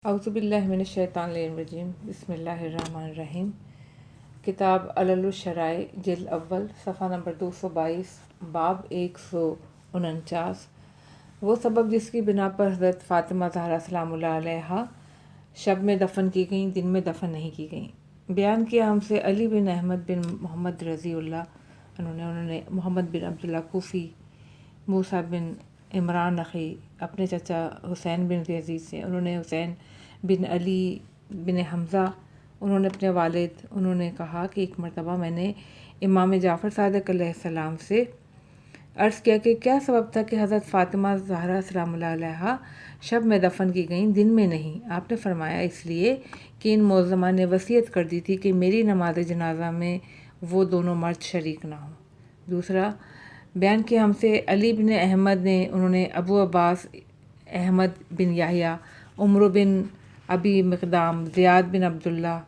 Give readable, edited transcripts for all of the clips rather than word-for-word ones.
اعوذ باللہ من الشیطان الرجیم، بسم اللہ الرحمن الرحیم۔ کتاب علل الشرائع جلد اول، صفحہ نمبر 222، باب 149۔ وہ سبب جس کی بنا پر حضرت فاطمہ زہرا سلام اللہ علیہا شب میں دفن کی گئیں، دن میں دفن نہیں کی گئیں۔ بیان کیا ہم سے علی بن احمد بن محمد رضی اللہ انہوں نے محمد بن عبداللہ کوفی، موسیٰ بن عمران نخعی اپنے چچا حسین بن یزید سے، انہوں نے حسین بن علی بن حمزہ، انہوں نے اپنے والد، انہوں نے کہا کہ ایک مرتبہ میں نے امام جعفر صادق علیہ السلام سے عرض کیا کہ کیا سبب تھا کہ حضرت فاطمہ زہرا سلام اللہ علیہا شب میں دفن کی گئیں، دن میں نہیں؟ آپ نے فرمایا اس لیے کہ ان معظمہ نے وصیت کر دی تھی کہ میری نماز جنازہ میں وہ دونوں مرد شریک نہ ہوں۔ دوسرا، بیان کیا ہم سے علی بن احمد نے، انہوں نے ابو عباس احمد بن یحییٰ، عمرو بن ابی مقدام، زیاد بن عبداللہ،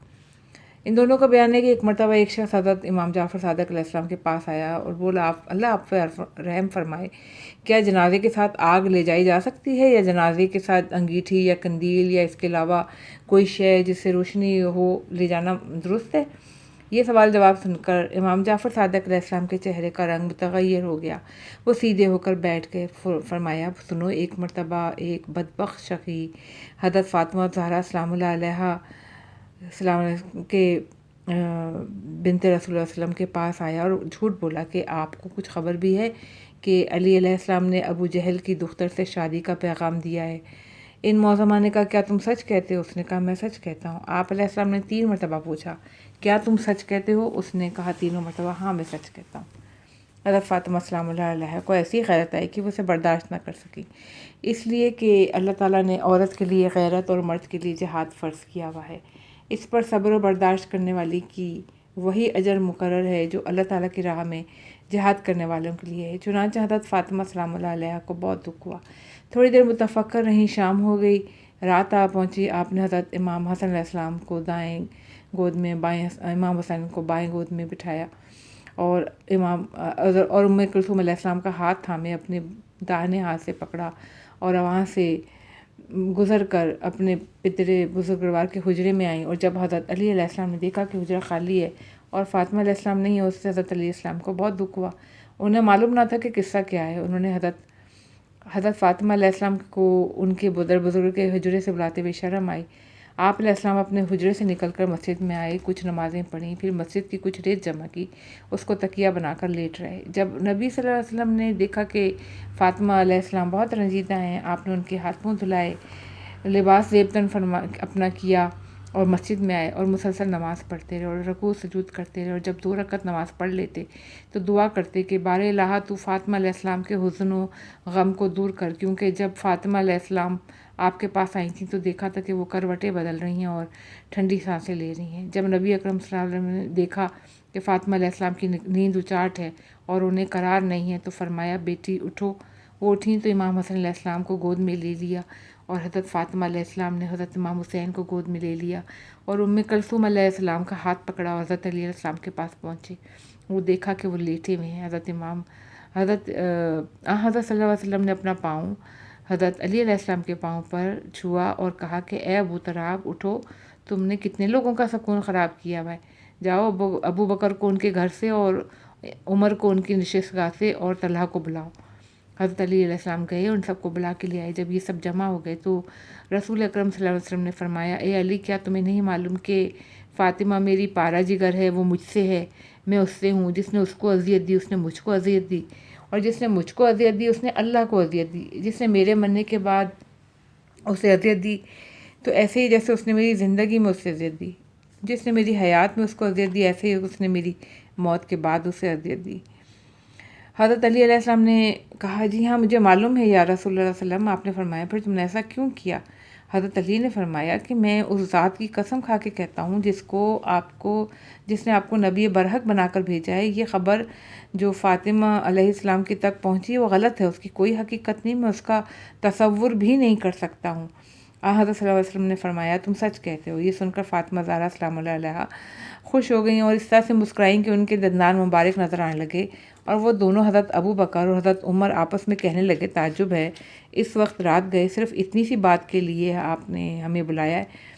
ان دونوں کا بیان ہے کہ ایک مرتبہ ایک شخص حضرت امام جعفر صادق علیہ السلام کے پاس آیا اور بولا، اللہ آپ پہ رحم فرمائے، کیا جنازے کے ساتھ آگ لے جائی جا سکتی ہے، یا جنازے کے ساتھ انگیٹھی یا قندیل یا اس کے علاوہ کوئی شے جس سے روشنی ہو لے جانا درست ہے؟ یہ سوال جواب سن کر امام جعفر صادق علیہ السلام کے چہرے کا رنگ متغیر ہو گیا، وہ سیدھے ہو کر بیٹھ گئے۔ فرمایا، سنو، ایک مرتبہ ایک بدبخت شقی حضرت فاطمہ زہرا سلام اللہ علیہا کے بنت رسول اللہ علیہ وسلم کے پاس آیا اور جھوٹ بولا کہ آپ کو کچھ خبر بھی ہے کہ علی علیہ السلام نے ابو جہل کی دختر سے شادی کا پیغام دیا ہے۔ ان معظمہ نے کہا، کیا تم سچ کہتے ہو؟ اس نے کہا، میں سچ کہتا ہوں۔ آپ علیہ السلام نے 3 مرتبہ پوچھا، کیا تم سچ کہتے ہو؟ اس نے کہا 3 مرتبہ، ہاں میں سچ کہتا ہوں۔ حضرت فاطمہ سلام اللہ علیہا کو ایسی غیرت آئی کہ وہ اسے برداشت نہ کر سکی، اس لیے کہ اللہ تعالیٰ نے عورت کے لیے غیرت اور مرد کے لیے جہاد فرض کیا ہوا ہے۔ اس پر صبر و برداشت کرنے والی کی وہی اجر مقرر ہے جو اللہ تعالیٰ کی راہ میں جہاد کرنے والوں کے لیے ہے۔ چنانچہ حضرت فاطمہ سلام اللہ علیہا کو بہت دکھ ہوا، تھوڑی دیر متفکر رہیں، شام ہو گئی، رات آ پہنچی۔ آپ نے حضرت امام حسن علیہ السلام کو دائیں گود میں، امام حسین کو بائیں گود میں بٹھایا اور ام کلثوم علیہ السلام کا ہاتھ تھامے اپنے داہنے ہاتھ سے پکڑا اور وہاں سے گزر کر اپنے پترے بزرگوار کے حجرے میں آئیں۔ اور جب حضرت علی علیہ السلام نے دیکھا کہ حجرہ خالی ہے اور فاطمہ علیہ السلام نہیں ہے، اس سے حضرت علیہ السلام کو بہت دکھ ہوا۔ انہیں معلوم نہ تھا کہ قصہ کیا ہے۔ انہوں نے حضرت فاطمہ علیہ السلام کو ان کے بزرگ کے حجرے سے بلاتے ہوئے شرم آئی۔ آپ علیہ السلام اپنے حجرے سے نکل کر مسجد میں آئے، کچھ نمازیں پڑھیں، پھر مسجد کی کچھ ریت جمع کی، اس کو تکیہ بنا کر لیٹ رہے۔ جب نبی صلی اللہ علیہ وسلم نے دیکھا کہ فاطمہ علیہ السلام بہت رنجیدہ ہیں، آپ نے ان کے ہاتھ منہ دھلائے، لباس زیبتن اپنا کیا اور مسجد میں آئے اور مسلسل نماز پڑھتے رہے اور رکوع سجود کرتے رہے، اور جب 2 رکعت نماز پڑھ لیتے تو دعا کرتے کہ بار الہ تو فاطمہ علیہ السلام کے حزن و غم کو دور کر، کیونکہ جب فاطمہ علیہ السلام آپ کے پاس آئی تھیں تو دیکھا تھا کہ وہ کروٹیں بدل رہی ہیں اور ٹھنڈی سانسیں لے رہی ہیں۔ جب نبی اکرم صلی اللہ علیہ وسلم نے دیکھا کہ فاطمہ علیہ السلام کی نیند اچاٹ ہے اور انہیں قرار نہیں ہے تو فرمایا، بیٹی اٹھو۔ وہ اٹھیں تو امام حسن علیہ السلام کو گود میں لے لیا، اور حضرت فاطمہ علیہ السلام نے حضرت امام حسین کو گود میں لے لیا اور ام کلثوم علیہ السلام کا ہاتھ پکڑا اور حضرت علی علیہ السلام کے پاس پہنچے۔ وہ دیکھا کہ وہ لیٹے ہوئے ہیں۔ حضرت صلی اللہ علیہ وسلم نے اپنا پاؤں حضرت علی علیہ السلام کے پاؤں پر چھوا اور کہا کہ اے ابو تراب، اٹھو، تم نے کتنے لوگوں کا سکون خراب کیا ہے، جاؤ ابو بکر کو ان کے گھر سے اور عمر کو ان کی نشست گاہ سے اور طلحہ کو بلاؤ۔ حضرت علی علیہ السلام گئے، ان سب کو بلا کے لے آئے۔ جب یہ سب جمع ہو گئے تو رسول اکرم صلی اللہ علیہ وسلم نے فرمایا، اے علی، کیا تمہیں نہیں معلوم کہ فاطمہ میری پارا جگر ہے، وہ مجھ سے ہے، میں اس سے ہوں۔ جس نے اس کو اذیت دی اس نے مجھ کو اذیت دی، اور جس نے مجھ کو اذیت دی اس نے اللہ کو اذیت دی۔ جس نے میرے مرنے کے بعد اسے اذیت دی تو ایسے ہی جیسے اس نے میری زندگی میں اس سے اذیت دی، جس نے میری حیات میں اس کو اذیت دی ایسے ہی اس نے میری موت کے بعد اسے اذیت دی۔ حضرت علی علیہ السلام نے کہا، جی ہاں مجھے معلوم ہے یا رسول اللہ صلی اللہ علیہ وسلم۔ آپ نے فرمایا، پھر تم نے ایسا کیوں کیا؟ حضرت علی نے فرمایا کہ میں اس ذات کی قسم کھا کے کہتا ہوں جس نے آپ کو نبی برحق بنا کر بھیجا ہے، یہ خبر جو فاطمہ علیہ السلام کی تک پہنچی وہ غلط ہے، اس کی کوئی حقیقت نہیں، میں اس کا تصور بھی نہیں کر سکتا ہوں۔ حضرت صلی اللہ علیہ وسلم نے فرمایا تم سچ کہتے ہو۔ یہ سن کر فاطمہ زہرا سلام اللہ علیہا خوش ہو گئیں اور اس طرح سے مسکرائیں کہ ان کے دندان مبارک نظر آنے لگے، اور وہ دونوں حضرت ابو بکر اور حضرت عمر آپس میں کہنے لگے تعجب ہے، اس وقت رات گئے صرف اتنی سی بات کے لیے آپ نے ہمیں بلایا ہے۔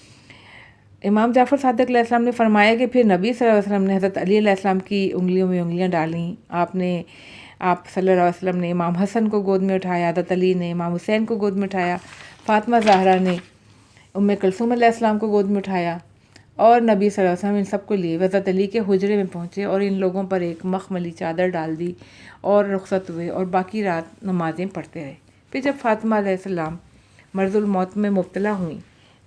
امام جعفر صادق علیہ السلام نے فرمایا کہ پھر نبی صلی اللہ علیہ وسلم نے حضرت علی علیہ السلام کی انگلیوں میں انگلیاں ڈالیں، آپ صلی اللہ علیہ وسلم نے امام حسن کو گود میں اٹھایا، حضرت علی نے امام حسین کو گود میں اٹھایا، فاطمہ زہرا نے کلثوم علیہ السلام کو گود میں اٹھایا، اور نبی صلی اللہ علیہ وسلم ان سب کو لیے حضرت علی کے حجرے میں پہنچے اور ان لوگوں پر ایک مخملی چادر ڈال دی اور رخصت ہوئے اور باقی رات نمازیں پڑھتے رہے۔ پھر جب فاطمہ علیہ السلام مرض الموت میں مبتلا ہوئیں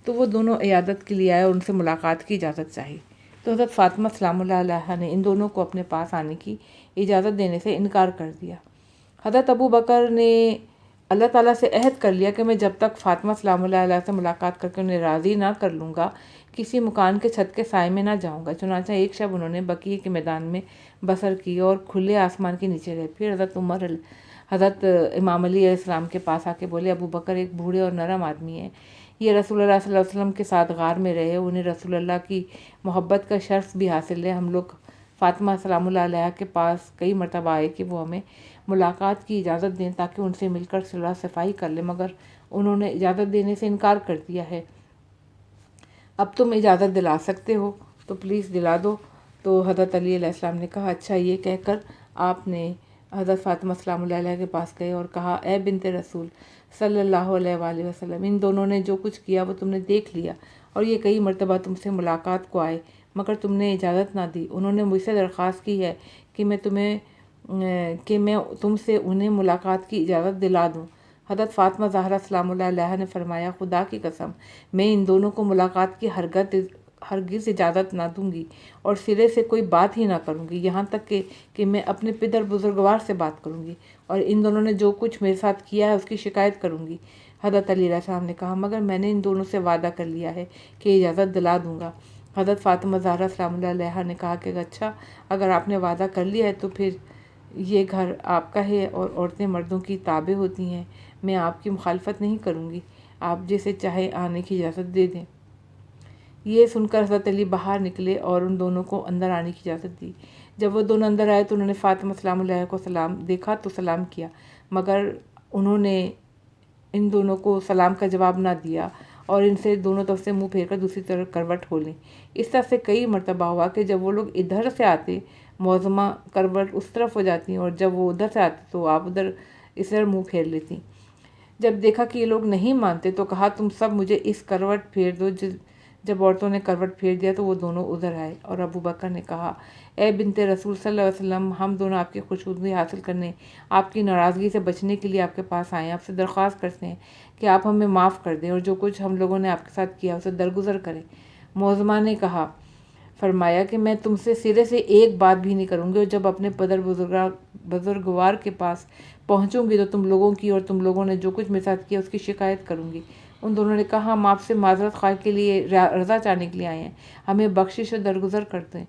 تو وہ دونوں عیادت کے لیے آئے اور ان سے ملاقات کی اجازت چاہی، تو حضرت فاطمہ سلام اللہ علیہا نے ان دونوں کو اپنے پاس آنے کی اجازت دینے سے انکار کر دیا۔ حضرت ابو بکر نے اللہ تعالیٰ سے عہد کر لیا کہ میں جب تک فاطمہ سلام اللہ علیہ سے ملاقات کر کے انہیں راضی نہ کر لوں گا کسی مکان کے چھت کے سائے میں نہ جاؤں گا۔ چنانچہ ایک شب انہوں نے بقیع کے میدان میں بسر کی اور کھلے آسمان کے نیچے رہے۔ پھر حضرت امام علی علیہ السلام کے پاس آ کے بولے ابو بکر ایک بوڑھے اور نرم آدمی ہیں، یہ رسول اللہ صلی اللہ علیہ وسلم کے ساتھ غار میں رہے، انہیں رسول اللہ کی محبت کا شرف بھی حاصل ہے۔ ہم لوگ فاطمہ سلام اللہ علیہ کے پاس کئی مرتبہ آئے کہ وہ ہمیں ملاقات کی اجازت دیں تاکہ ان سے مل کر صلح صفائی کر لیں، مگر انہوں نے اجازت دینے سے انکار کر دیا ہے۔ اب تم اجازت دلا سکتے ہو تو پلیز دلا دو۔ تو حضرت علی علیہ السلام نے کہا اچھا، یہ کہہ کر آپ نے حضرت فاطمہ سلام اللہ علیہ کے پاس گئے اور کہا اے بنت رسول صلی اللہ علیہ وآلہ وسلم، ان دونوں نے جو کچھ کیا وہ تم نے دیکھ لیا، اور یہ کئی مرتبہ تم سے ملاقات کو آئے مگر تم نے اجازت نہ دی۔ انہوں نے مجھ سے درخواست کی ہے کہ میں تم سے انہیں ملاقات کی اجازت دلا دوں۔ حضرت فاطمہ زہرا سلام اللہ علیہ نے فرمایا خدا کی قسم میں ان دونوں کو ملاقات کی ہرگز اجازت نہ دوں گی اور سرے سے کوئی بات ہی نہ کروں گی، یہاں تک کہ میں اپنے پدر بزرگوار سے بات کروں گی اور ان دونوں نے جو کچھ میرے ساتھ کیا ہے اس کی شکایت کروں گی۔ حضرت علی علیہ السلام نے کہا مگر میں نے ان دونوں سے وعدہ کر لیا ہے کہ اجازت دلا دوں گا۔ حضرت فاطمہ زہرا سلام اللہ علیہ نے کہا کہ اچھا، اگر آپ نے وعدہ کر لیا ہے تو پھر یہ گھر آپ کا ہے اور عورتیں مردوں کی تابع ہوتی ہیں، میں آپ کی مخالفت نہیں کروں گی، آپ جسے چاہے آنے کی اجازت دے دیں۔ یہ سن کر حضرت علی باہر نکلے اور ان دونوں کو اندر آنے کی اجازت دی۔ جب وہ دونوں اندر آئے تو انہوں نے فاطمہ سلام اللہ کو سلام دیکھا تو سلام کیا، مگر انہوں نے ان دونوں کو سلام کا جواب نہ دیا اور ان سے دونوں طرف سے منہ پھیر کر دوسری طرف کروٹ ہو لیں۔ اس طرح سے کئی مرتبہ ہوا کہ جب وہ لوگ ادھر سے آتے معظمہ کروٹ اس طرف ہو جاتی اور جب وہ ادھر سے آتے تو آپ اس طرح منہ پھیر لیتی۔ جب دیکھا کہ یہ لوگ نہیں مانتے تو کہا تم سب مجھے اس کروٹ پھیر دو۔ جب عورتوں نے کروٹ پھیر دیا تو وہ دونوں ادھر آئے اور ابو بکر نے کہا اے بنت رسول صلی اللہ علیہ وسلم، ہم دونوں آپ کی خوشنودی حاصل کرنے، آپ کی ناراضگی سے بچنے کے لیے آپ کے پاس آئے ہیں، آپ سے درخواست کرتے ہیں کہ آپ ہمیں معاف کر دیں اور جو کچھ ہم لوگوں نے آپ کے ساتھ کیا اسے درگزر کریں۔ معظمہ نے فرمایا کہ میں تم سے سرے سے ایک بات بھی نہیں کروں گی اور جب اپنے پدر بزرگوار کے پاس پہنچوں گی تو تم لوگوں کی اور تم لوگوں نے جو کچھ میرے ساتھ کیا اس کی شکایت کروں گی۔ ان دونوں نے کہا ہم آپ سے معذرت خواہ کے لیے رضا چاہنے کے لیے آئے ہیں، ہمیں بخشش اور درگزر کرتے ہیں،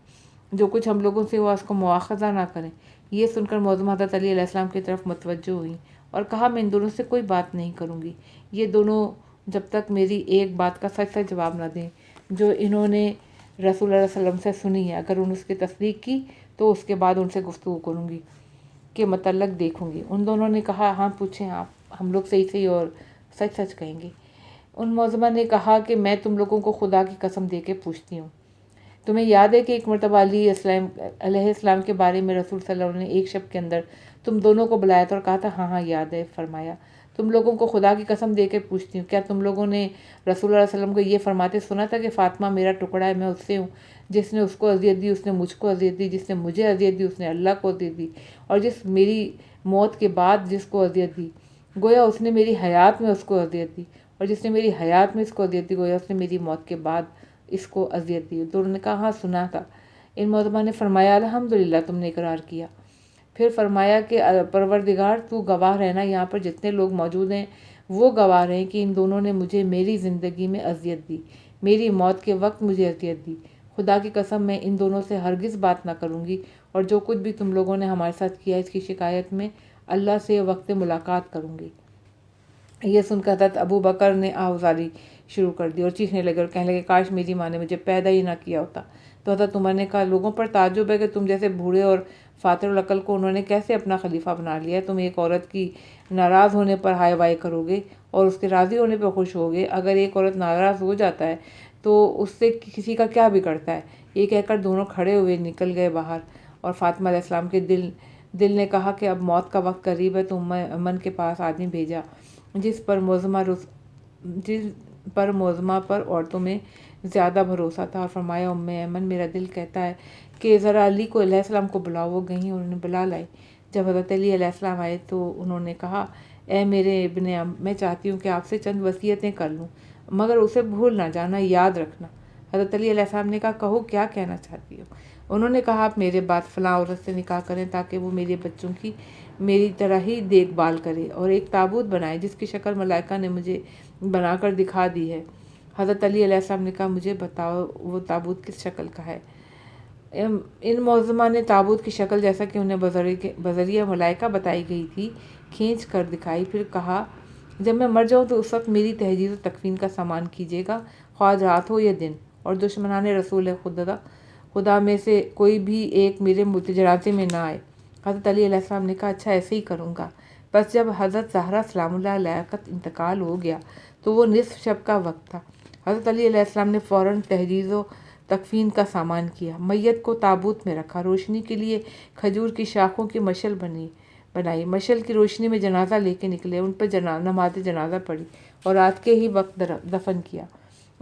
جو کچھ ہم لوگوں سے ہوا اس کو مواخذہ نہ کریں۔ یہ سن کر معظمہ حضرت علی علیہ السلام کی طرف متوجہ ہوئی اور کہا میں ان دونوں سے کوئی بات نہیں کروں گی، یہ دونوں جب تک میری ایک بات کا سچ سچ جواب نہ دیں جو انہوں نے رسول اللہ صلی اللہ علیہ وسلم سے سنی ہے، اگر انہوں نے اس کی تصدیق کی تو اس کے بعد ان سے گفتگو کروں گی کے متعلق دیکھوں گی۔ ان دونوں نے کہا ہاں پوچھیں آپ، ہم لوگ صحیح اور سچ سچ کہیں گے۔ ان معظمہ نے کہا کہ میں تم لوگوں کو خدا کی قسم دے کے پوچھتی ہوں، تمہیں یاد ہے کہ ایک مرتبہ علی علیہ السلام کے بارے میں رسول صلی اللہ علیہ وسلم نے ایک شب کے اندر تم دونوں کو بلایا تھا اور کہا تھا ہاں یاد ہے؟ فرمایا تم لوگوں کو خدا کی قسم دے کے پوچھتی ہوں، کیا تم لوگوں نے رسول اللہ علیہ وسلم کو یہ فرماتے سنا تھا کہ فاطمہ میرا ٹکڑا ہے، میں اس سے ہوں، جس نے اس کو اذیت دی اس نے مجھ کو اذیت دی، جس نے مجھے اذیت دی اس نے اللہ کو اذیت دی، اور جس میری موت کے بعد جس کو اذیت دی گویا اس نے میری حیات میں اس کو اذیت دی، اور جس نے میری حیات میں اس کو اذیت دی گویا اس نے میری موت کے بعد اس کو اذیت دی۔ تو انہوں نے کہا ہاں سنا تھا۔ ان معظمہ نے فرمایا الحمدللہ تم نے اقرار کیا۔ پھر فرمایا کہ پروردگار تو گواہ رہنا، یہاں پر جتنے لوگ موجود ہیں وہ گواہ رہیں کہ ان دونوں نے مجھے میری زندگی میں اذیت دی، میری موت کے وقت مجھے اذیت دی۔ خدا کی قسم میں ان دونوں سے ہرگز بات نہ کروں گی اور جو کچھ بھی تم لوگوں نے ہمارے ساتھ کیا اس کی شکایت میں اللہ سے وقت ملاقات کروں گی۔ یہ سن کر حضرت ابو بکر نے آہوازی شروع کر دی اور چیخنے لگے اور کہنے لگے کاش میری ماں نے مجھے پیدا ہی نہ کیا ہوتا۔ تو حضرت عمر نے کہا لوگوں پر تعجب ہے کہ تم جیسے بوڑھے اور فاتر العقل کو انہوں نے کیسے اپنا خلیفہ بنا لیا ہے۔ تم ایک عورت کی ناراض ہونے پر ہائے وائے کرو گے اور اس کے راضی ہونے پہ خوش ہوگے۔ اگر ایک عورت ناراض ہو جاتا ہے تو اس سے کسی کا کیا بگڑتا ہے۔ یہ کہہ کر دونوں کھڑے ہوئے نکل گئے باہر اور فاطمہ علیہ السلام کے دل نے کہا کہ اب موت کا وقت قریب ہے، تو امن کے پاس آدمی بھیجا جس پر موزمہ پر عورتوں میں زیادہ بھروسہ تھا، اور فرمایا ایمن میرا دل کہتا ہے کہ ذرا علی کو علیہ السلام کو بلاؤ۔ وہ گئیں، انہوں نے بلا لائی۔ جب حضرت علی علیہ السلام آئے تو انہوں نے کہا اے میرے ابن میں چاہتی ہوں کہ آپ سے چند وصیتیں کر لوں، مگر اسے بھول نہ جانا، یاد رکھنا۔ حضرت علی علیہ السلام نے کہا کہو کیا کہنا چاہتی ہو۔ انہوں نے کہا آپ میرے بعد فلاں عورت سے نکاح کریں تاکہ وہ میرے بچوں کی میری طرح ہی دیکھ بھال کرے، اور ایک تابوت بنائے جس کی شکل ملائکہ نے مجھے بنا کر دکھا دی ہے۔ حضرت علی علیہ السلام نے کہا مجھے بتاؤ وہ تابوت کس شکل کا ہے۔ ان معظمہ نے تابوت کی شکل جیسا کہ انہیں بذریعہ ملائکہ بتائی گئی تھی کھینچ کر دکھائی، پھر کہا جب میں مر جاؤں تو اس وقت میری تہجید و تکفین کا سامان کیجیے گا، خواہ رات ہو یا دن، اور دشمنان رسول خدا میں سے کوئی بھی ایک میرے جنازے میں نہ آئے۔ حضرت علی علیہ السلام نے کہا اچھا ایسے ہی کروں گا۔ بس جب حضرت زہرا سلام اللہ علیہ کا انتقال ہو گیا تو وہ نصف شب کا وقت تھا۔ حضرت علی علیہ السلام نے فوراً تہجید و تکفین کا سامان کیا، میت کو تابوت میں رکھا، روشنی کے لیے کھجور کی شاخوں کی مشعل بنائی، مشعل کی روشنی میں جنازہ لے کے نکلے، ان پر نماز جنازہ پڑھی اور رات کے ہی وقت دفن کیا۔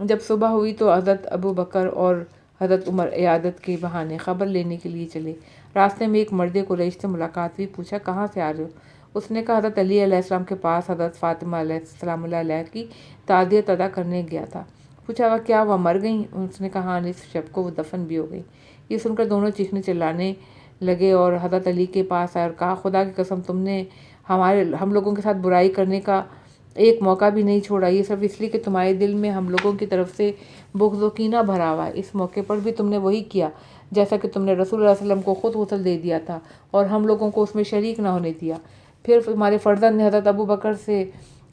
جب صبح ہوئی تو حضرت ابو بکر اور حضرت عمر عیادت کے بہانے خبر لینے کے لیے چلے۔ راستے میں ایک مرد قریش سے ملاقات ہوئی، پوچھا کہاں سے آ رہے ہو؟ اس نے کہا حضرت علی علیہ السلام کے پاس حضرت فاطمہ علیہ السلام علیہ کی تعزیت ادا کرنے گیا تھا۔ پوچھا کیا وہ مر گئیں؟ اس نے کہا ہاں، نصف شب کو وہ دفن بھی ہو گئی۔ یہ سن کر دونوں چیخنے چلانے لگے اور حضرت علی کے پاس آئے اور کہا خدا کی قسم تم نے ہم لوگوں کے ساتھ برائی کرنے کا ایک موقع بھی نہیں چھوڑا، یہ صرف اس لیے کہ تمہارے دل میں ہم لوگوں کی طرف سے بغض و کینہ بھرا ہوا ہے۔ اس موقع پر بھی تم نے وہی کیا جیسا کہ تم نے رسول اللہ علیہ وسلم کو خود غسل دے دیا تھا اور ہم لوگوں کو اس میں شریک نہ ہونے دیا۔ پھر تمہارے فرزند نے حضرت ابو بکر سے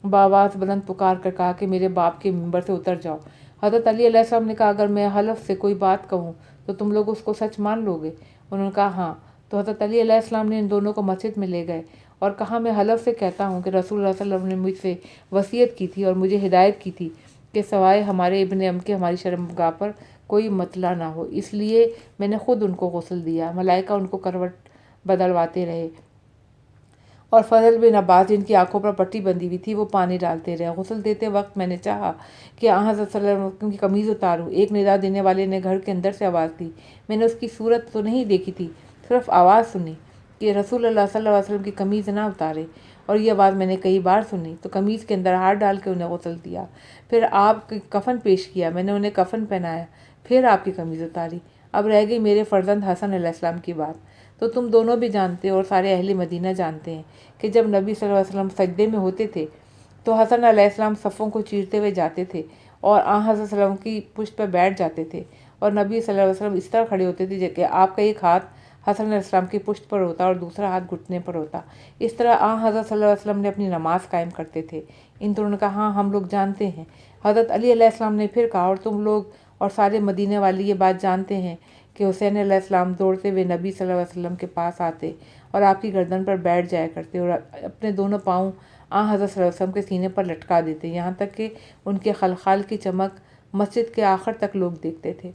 بآواز بلند پکار کر کہا کہ میرے باپ کے ممبر سے اتر جاؤ۔ حضرت علی علیہ السلام نے کہا اگر میں حلف سے کوئی بات کہوں تو تم لوگ اس کو سچ مان لو گے؟ انہوں نے کہا ہاں۔ تو حضرت علی علیہ السلام نے ان دونوں کو مسجد میں لے گئے اور کہا میں حلف سے کہتا ہوں کہ رسول اللہ صلی اللہ علیہ وسلم نے مجھ سے وصیت کی تھی اور مجھے ہدایت کی تھی کہ سوائے ہمارے ابن ام کے ہماری شرمگاہ پر کوئی مطلع نہ ہو، اس لیے میں نے خود ان کو غسل دیا۔ ملائکہ ان کو کروٹ بدلواتے رہے اور فضل بن عباس جن کی آنکھوں پر پٹی بندھی ہوئی تھی وہ پانی ڈالتے رہے۔ غسل دیتے وقت میں نے چاہا کہ حضرت صلی اللہ علیہ وسلم کی قمیض اتاروں۔ ایک ندا دینے والے نے گھر کے اندر سے آواز دی، میں نے اس کی صورت تو نہیں دیکھی تھی، صرف آواز سنی کہ رسول اللہ صلی اللہ علیہ وسلم کی قمیض نہ اتارے، اور یہ آواز میں نے کئی بار سنی۔ تو قمیض کے اندر ہاتھ ڈال کے انہیں غسل دیا، پھر آپ کی کفن پیش کیا، میں نے انہیں کفن پہنایا، پھر آپ کی قمیض اتاری۔ اب رہ گئی میرے فرزند حسن علیہ السلام کی بات۔ تو تم دونوں بھی جانتے اور سارے اہل مدینہ جانتے ہیں کہ جب نبی صلی اللہ علیہ وسلم سجدے میں ہوتے تھے تو حسن علیہ السلام صفوں کو چیرتے ہوئے جاتے تھے اور حضرت صلی اللہ علیہ وسلم کی پشت پر بیٹھ جاتے تھے، اور نبی صلی اللہ علیہ وسلم اس طرح کھڑے ہوتے تھے کہ آپ کا ایک ہاتھ حسن علیہ السلام کی پشت پر ہوتا اور دوسرا ہاتھ گھٹنے پر ہوتا۔ اس طرح حضرت صلی اللہ علیہ وسلم نے اپنی نماز قائم کرتے تھے۔ ان دونوں نے کہا ہاں ہم لوگ جانتے ہیں۔ حضرت علی علیہ السلام نے پھر کہا اور تم لوگ اور سارے مدینے والے یہ بات جانتے ہیں کہ حسین علیہ السلام دوڑتے ہوئے نبی صلی اللہ علیہ وسلم کے پاس آتے اور آپ کی گردن پر بیٹھ جایا کرتے اور اپنے دونوں پاؤں حضرت صلی اللہ علیہ وسلم کے سینے پر لٹکا دیتے، یہاں تک کہ ان کے خلخال کی چمک مسجد کے آخر تک لوگ دیکھتے تھے،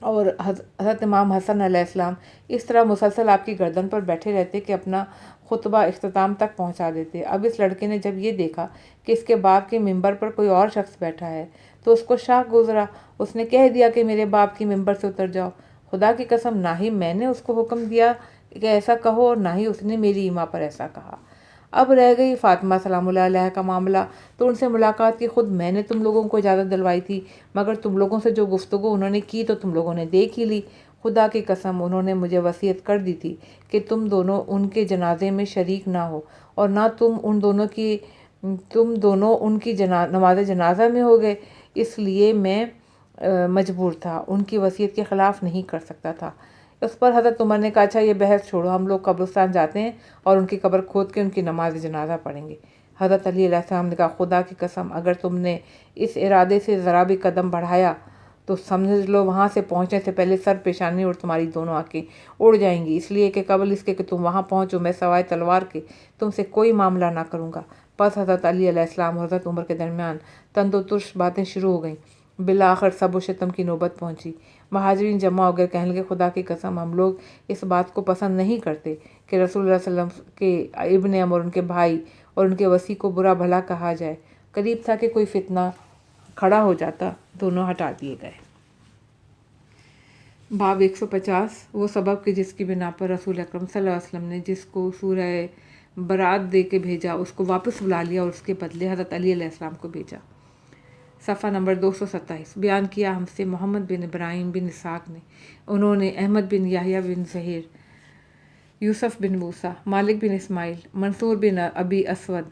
اور حضرت امام حسن علیہ السلام اس طرح مسلسل آپ کی گردن پر بیٹھے رہتے کہ اپنا خطبہ اختتام تک پہنچا دیتے۔ اب اس لڑکے نے جب یہ دیکھا کہ اس کے باپ کے ممبر پر کوئی اور شخص بیٹھا ہے تو اس کو شاق گزرا۔ اس نے کہہ دیا کہ میرے باپ کی ممبر سے اتر جاؤ۔ خدا کی قسم نہ ہی میں نے اس کو حکم دیا کہ ایسا کہو اور نہ ہی اس نے میری ایما پر ایسا کہا۔ اب رہ گئی فاطمہ سلام اللہ علیہ کا معاملہ، تو ان سے ملاقات کی خود میں نے تم لوگوں کو اجازت دلوائی تھی، مگر تم لوگوں سے جو گفتگو انہوں نے کی تو تم لوگوں نے دیکھ ہی لی۔ خدا کی قسم انہوں نے مجھے وصیت کر دی تھی کہ تم دونوں ان کے جنازے میں شریک نہ ہو، اور نہ تم دونوں ان کی نماز جنازہ میں ہو گئے، اس لیے میں مجبور تھا، ان کی وصیت کے خلاف نہیں کر سکتا تھا۔ اس پر حضرت عمر نے کہا اچھا یہ بحث چھوڑو، ہم لوگ قبرستان جاتے ہیں اور ان کی قبر کھود کے ان کی نماز جنازہ پڑھیں گے۔ حضرت علی علیہ السلام نے کہا خدا کی قسم اگر تم نے اس ارادے سے ذرا بھی قدم بڑھایا تو سمجھ لو وہاں سے پہنچنے سے پہلے سر پیشانی اور تمہاری دونوں آنکھیں اڑ جائیں گی، اس لیے کہ قبل اس کے کہ تم وہاں پہنچو میں سوائے تلوار کے تم سے کوئی معاملہ نہ کروں گا۔ پس حضرت علی علیہ السلام اور حضرت عمر کے درمیان تند و ترش باتیں شروع ہو گئیں۔ بالآخر سب و شتم کی نوبت پہنچی۔ مہاجرین جمع ہو گئے، کہنے لگے خدا کی قسم ہم لوگ اس بات کو پسند نہیں کرتے کہ رسول اللہ صلی اللہ علیہ وسلم کے ابن عم اور ان کے بھائی اور ان کے وصی کو برا بھلا کہا جائے۔ قریب تھا کہ کوئی فتنہ کھڑا ہو جاتا، دونوں ہٹا دیے گئے۔ باب 150 وہ سبب کہ جس کی بنا پر رسول اکرم صلی اللہ علیہ وسلم نے جس کو سورہ برات دے کے بھیجا اس کو واپس بلا لیا اور اس کے بدلے حضرت علی علیہ السلام کو بھیجا۔ صفحہ نمبر 227 بیان کیا ہم سے محمد بن ابراہیم بن اسحاق نے، انہوں نے احمد بن یحییٰ بن زہیر، یوسف بن موسیٰ، مالک بن اسماعیل، منصور بن ابی اسود،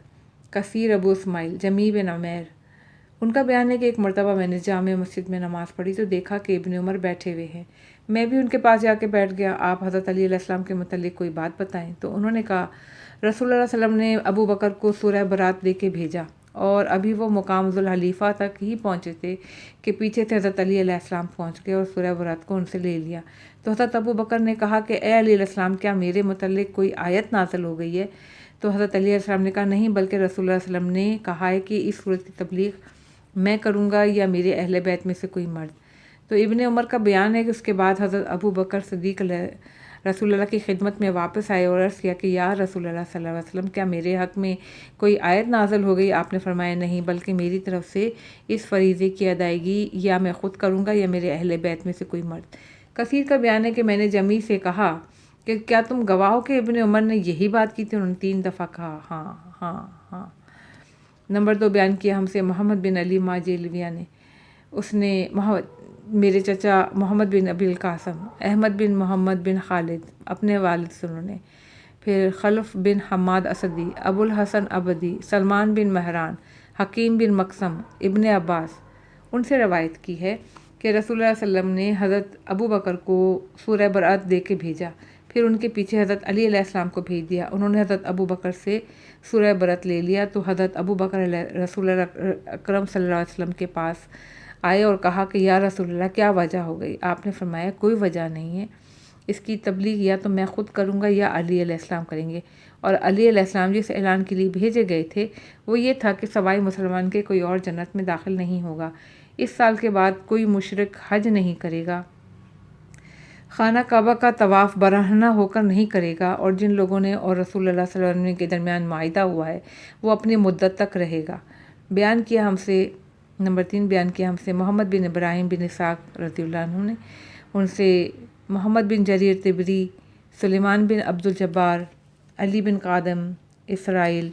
کثیر ابو اسماعیل، جمیع بن عمیر۔ ان کا بیان ہے کہ ایک مرتبہ میں نے جامع مسجد میں نماز پڑھی تو دیکھا کہ ابن عمر بیٹھے ہوئے ہیں، میں بھی ان کے پاس جا کے بیٹھ گیا۔ آپ حضرت علی علیہ السلام کے متعلق کوئی بات بتائیں۔ تو انہوں نے کہا رسول اللہ صلی اللہ علیہ وسلم نے ابو بکر کو سورہ برات دے کے بھیجا اور ابھی وہ مقام ذوالحلیفہ تک ہی پہنچے تھے کہ پیچھے سے حضرت علی علیہ السلام پہنچ گئے اور سورہ برات کو ان سے لے لیا۔ تو حضرت ابو بکر نے کہا کہ اے علی علیہ السلام کیا میرے متعلق کوئی آیت نازل ہو گئی ہے؟ تو حضرت علی علیہ السلام نے کہا نہیں، بلکہ رسول اللہ صلی اللہ علیہ وسلم نے کہا ہے کہ اس صورت کی تبلیغ میں کروں گا یا میرے اہل بیت میں سے کوئی مرد۔ تو ابن عمر کا بیان ہے کہ اس کے بعد حضرت ابو بکر صدیق رسول اللہ کی خدمت میں واپس آئے اور عرض کیا کہ یا رسول اللہ صلی اللہ علیہ وسلم کیا میرے حق میں کوئی آیت نازل ہو گئی؟ آپ نے فرمایا نہیں، بلکہ میری طرف سے اس فریضے کی ادائیگی یا میں خود کروں گا یا میرے اہل بیت میں سے کوئی مرد۔ کثیر کا بیان ہے کہ میں نے جمی سے کہا کہ کیا تم گواہ ہو کہ ابن عمر نے یہی بات کی تھی؟ انہوں نے 3 دفعہ کہا ہاں ہاں ہاں۔ نمبر 2 بیان کیا ہم سے محمد بن علی ماجلویہ نے، اس نے میرے چچا محمد بن ابی القاسم، احمد بن محمد بن خالد اپنے والد سے انہوں نے، پھر خلف بن حماد اسدی، ابو الحسن عبدی، سلمان بن مہران، حکیم بن مقسم، ابن عباس، ان سے روایت کی ہے کہ رسول اللہ صلی اللہ علیہ وسلم نے حضرت ابو بکر کو سورہ برات دے کے بھیجا، پھر ان کے پیچھے حضرت علی علیہ السلام کو بھیج دیا۔ انہوں نے حضرت ابو بکر سے سورہ برات لے لیا تو حضرت ابو بکر رسول اللہ اکرم صلی اللہ علیہ وسلم کے پاس آئے اور کہا کہ یا رسول اللہ کیا وجہ ہو گئی؟ آپ نے فرمایا کوئی وجہ نہیں ہے، اس کی تبلیغ یا تو میں خود کروں گا یا علی علیہ السلام کریں گے۔ اور علی علیہ السلام جس اعلان کے لیے بھیجے گئے تھے وہ یہ تھا کہ سوائے مسلمان کے کوئی اور جنت میں داخل نہیں ہوگا، اس سال کے بعد کوئی مشرک حج نہیں کرے گا، خانہ کعبہ کا طواف برہنہ ہو کر نہیں کرے گا، اور جن لوگوں نے اور رسول اللہ صلی اللہ علیہ وسلم کے درمیان معاہدہ ہوا ہے وہ اپنی مدت تک رہے گا۔ بیان کیا ہم سے نمبر 3 بیان کیا ہم سے محمد بن ابراہیم بن اسحاق رضی اللہ عنہ نے، ان سے محمد بن جریر طبری، سلیمان بن عبد الجبار، علی بن قادم، اسرائیل،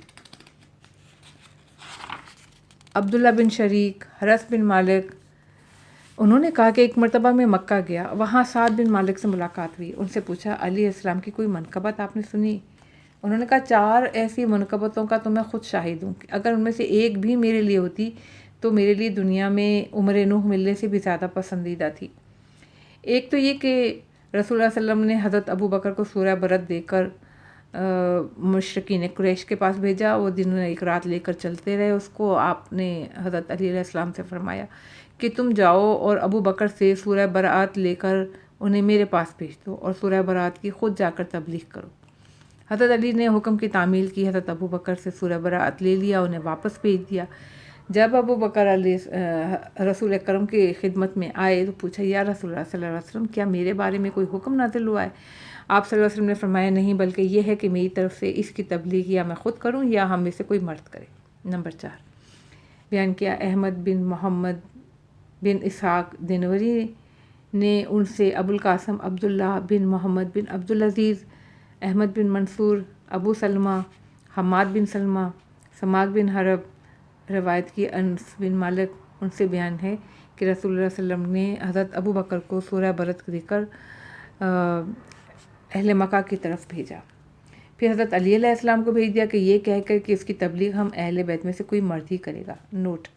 عبداللہ بن شریک، حرس بن مالک، انہوں نے کہا کہ ایک مرتبہ میں مکہ گیا، وہاں سعد بن مالک سے ملاقات ہوئی، ان سے پوچھا علی علیہ السلام کی کوئی منقبت آپ نے سنی؟ انہوں نے کہا 4 ایسی منقبتوں کا تو میں خود شاہد ہوں کہ اگر ان میں سے ایک بھی میرے لیے ہوتی تو میرے لیے دنیا میں عمر نوح ملنے سے بھی زیادہ پسندیدہ تھی۔ ایک تو یہ کہ رسول اللہ صلی اللہ علیہ وسلم نے حضرت ابو بکر کو سورہ برات دے کر مشرکین قریش کے پاس بھیجا، وہ دن ایک رات لے کر چلتے رہے اس کو۔ آپ نے حضرت علی علیہ السلام سے فرمایا کہ تم جاؤ اور ابو بکر سے سورہ برات لے کر انہیں میرے پاس بھیج دو اور سورہ برات کی خود جا کر تبلیغ کرو۔ حضرت علی نے حکم کی تعمیل کی، حضرت ابو بکر سے سورہ برات لے لیا، انہیں واپس بھیج دیا۔ جب ابو بکر رسول اکرم کی خدمت میں آئے تو پوچھا یا رسول اللہ صلی اللہ علیہ وسلم کیا میرے بارے میں کوئی حکم نازل ہوا ہے؟ آپ صلی اللہ علیہ وسلم نے فرمایا نہیں، بلکہ یہ ہے کہ میری طرف سے اس کی تبلیغ یا میں خود کروں یا ہم میں سے کوئی مرد کرے۔ نمبر 4 بیان کیا احمد بن محمد بن اسحاق دینوری نے، ان سے ابو القاسم عبداللہ بن محمد بن عبدالعزیز، احمد بن منصور، ابو سلمہ، حماد بن سلمہ، سماک بن حرب روایت کی، انس بن مالک، ان سے بیان ہے کہ رسول اللہ صلی اللہ علیہ وسلم نے حضرت ابو بکر کو سورہ برات دے کر اہل مکہ کی طرف بھیجا، پھر حضرت علی علیہ السلام کو بھیج دیا کہ یہ کہہ کر کہ اس کی تبلیغ ہم اہل بیت میں سے کوئی مرد ہی کرے گا۔ نوٹ: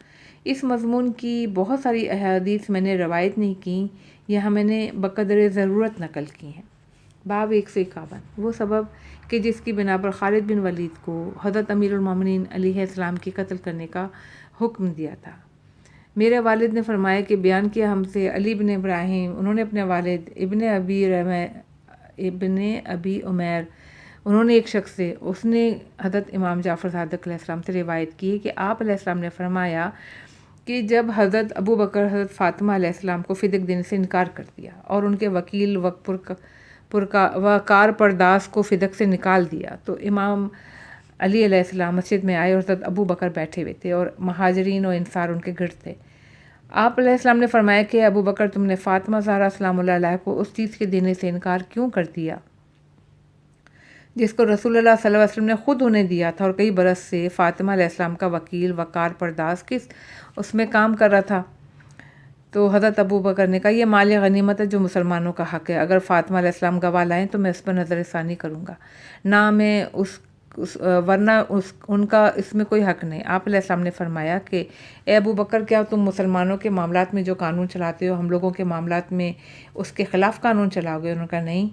اس مضمون کی بہت ساری احادیث میں نے روایت نہیں کی، یہاں میں نے بقدر ضرورت نقل کی ہیں۔ باب 151 وہ سبب کہ جس کی بنا پر خالد بن ولید کو حضرت امیر المومنین علیہ السلام کی قتل کرنے کا حکم دیا تھا۔ میرے والد نے فرمایا کہ بیان کیا ہم سے علی بن ابراہیم، انہوں نے اپنے والد ابن ابی عمیر، انہوں نے ایک شخص سے، اس نے حضرت امام جعفر صادق علیہ السلام سے روایت کی ہے کہ آپ علیہ السلام نے فرمایا کہ جب حضرت ابو بکر حضرت فاطمہ علیہ السلام کو فدیہ دینے سے انکار کر دیا اور ان کے وکیل وقار پرداس کو فدیہ سے نکال دیا، تو امام علی علیہ السلام مسجد میں آئے اور حضرت ابو بکر بیٹھے ہوئے تھے اور مہاجرین و انصار ان کے گرد تھے۔ آپ علیہ السلام نے فرمایا کہ ابو بکر، تم نے فاطمہ زہرا سلام اللہ علیہ کو اس چیز کے دینے سے انکار کیوں کر دیا جس کو رسول اللہ صلی اللہ علیہ وسلم نے خود انہیں دیا تھا، اور کئی برس سے فاطمہ علیہ السلام کا وکیل وقار پرداس اس میں کام کر رہا تھا؟ تو حضرت ابو بکر نے کہا یہ مال غنیمت ہے جو مسلمانوں کا حق ہے، اگر فاطمہ علیہ السلام گواہ لائیں تو میں اس پر نظر ثانی کروں گا، نہ میں ورنہ ان کا اس میں کوئی حق نہیں۔ آپ علیہ السلام نے فرمایا کہ اے ابو بکر، کیا تم مسلمانوں کے معاملات میں جو قانون چلاتے ہو ہم لوگوں کے معاملات میں اس کے خلاف قانون چلاؤ گے؟ انہوں نے کہا نہیں۔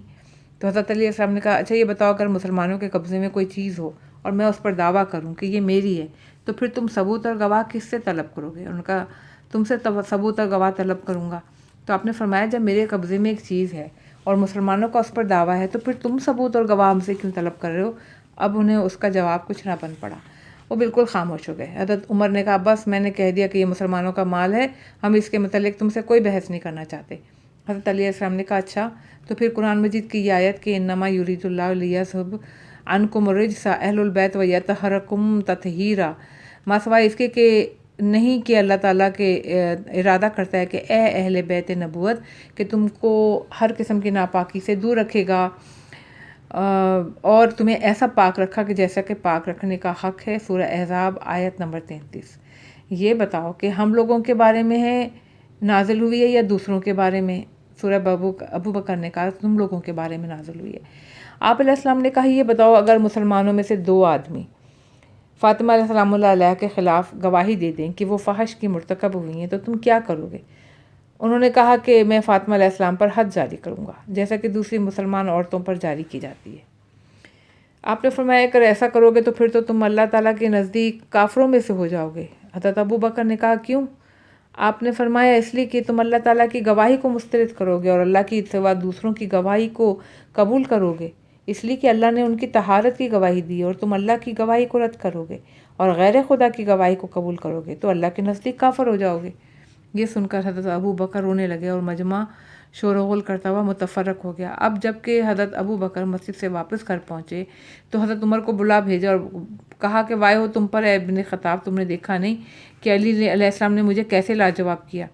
تو حضرت علی علیہ السلام نے کہا اچھا یہ بتاؤ، اگر مسلمانوں کے قبضے میں کوئی چیز ہو اور میں اس پر دعویٰ کروں کہ یہ میری ہے، تو پھر تم ثبوت اور گواہ کس سے طلب کرو گے؟ ان کا تم سے ثبوت اور گواہ طلب کروں گا۔ تو آپ نے فرمایا جب میرے قبضے میں ایک چیز ہے اور مسلمانوں کا اس پر دعویٰ ہے تو پھر تم ثبوت اور گواہ ہم سے کیوں طلب کر رہے ہو؟ اب انہیں اس کا جواب کچھ نہ بن پڑا، وہ بالکل خاموش ہو گئے۔ حضرت عمر نے کہا بس میں نے کہہ دیا کہ یہ مسلمانوں کا مال ہے، ہم اس کے متعلق تم سے کوئی بحث نہیں کرنا چاہتے۔ حضرت علیہ السلام نے کہا اچھا تو پھر قرآن مجید کی یہ آیت کہ انما یرید اللہ لیذھب عنکم الرجس اہل البیت ویطہرکم تطہیرا، ماسوائے اس کے کہ نہیں کہ اللہ تعالیٰ کے ارادہ کرتا ہے کہ اے اہل بیت نبوت کہ تم کو ہر قسم کی ناپاکی سے دور رکھے گا اور تمہیں ایسا پاک رکھا کہ جیسا کہ پاک رکھنے کا حق ہے۔ سورہ احزاب آیت نمبر 33۔ یہ بتاؤ کہ ہم لوگوں کے بارے میں ہے نازل ہوئی ہے یا دوسروں کے بارے میں؟ سورہ ابو بکر نے کہا تم لوگوں کے بارے میں نازل ہوئی ہے۔ آپ علیہ السلام نے کہا یہ بتاؤ اگر مسلمانوں میں سے 2 آدمی فاطمہ علیہ السلام اللہ علیہ کے خلاف گواہی دے دیں کہ وہ فحش کی مرتکب ہوئی ہیں تو تم کیا کرو گے؟ انہوں نے کہا کہ میں فاطمہ علیہ السلام پر حد جاری کروں گا جیسا کہ دوسری مسلمان عورتوں پر جاری کی جاتی ہے۔ آپ نے فرمایا اگر ایسا کرو گے تو پھر تو تم اللہ تعالیٰ کے نزدیک کافروں میں سے ہو جاؤ گے۔ حضرت ابو بکر نے کہا کیوں؟ آپ نے فرمایا اس لیے کہ تم اللہ تعالیٰ کی گواہی کو مسترد کرو گے اور اللہ کی سوا دوسروں کی گواہی کو قبول کرو گے، اس لیے کہ اللہ نے ان کی طہارت کی گواہی دی اور تم اللہ کی گواہی کو رد کرو گے اور غیر خدا کی گواہی کو قبول کرو گے تو اللہ کے نزدیک کافر ہو جاؤ گے۔ یہ سن کر حضرت ابو بکر رونے لگے اور مجمع شور و غل کرتا ہوا متفرق ہو گیا۔ اب جب کہ حضرت ابو بکر مسجد سے واپس گھر پہنچے تو حضرت عمر کو بلا بھیجا اور کہا کہ وائے ہو تم پر اے ابن خطاب، تم نے دیکھا نہیں کہ علی علیہ السلام نے مجھے کیسے لاجواب کیا؟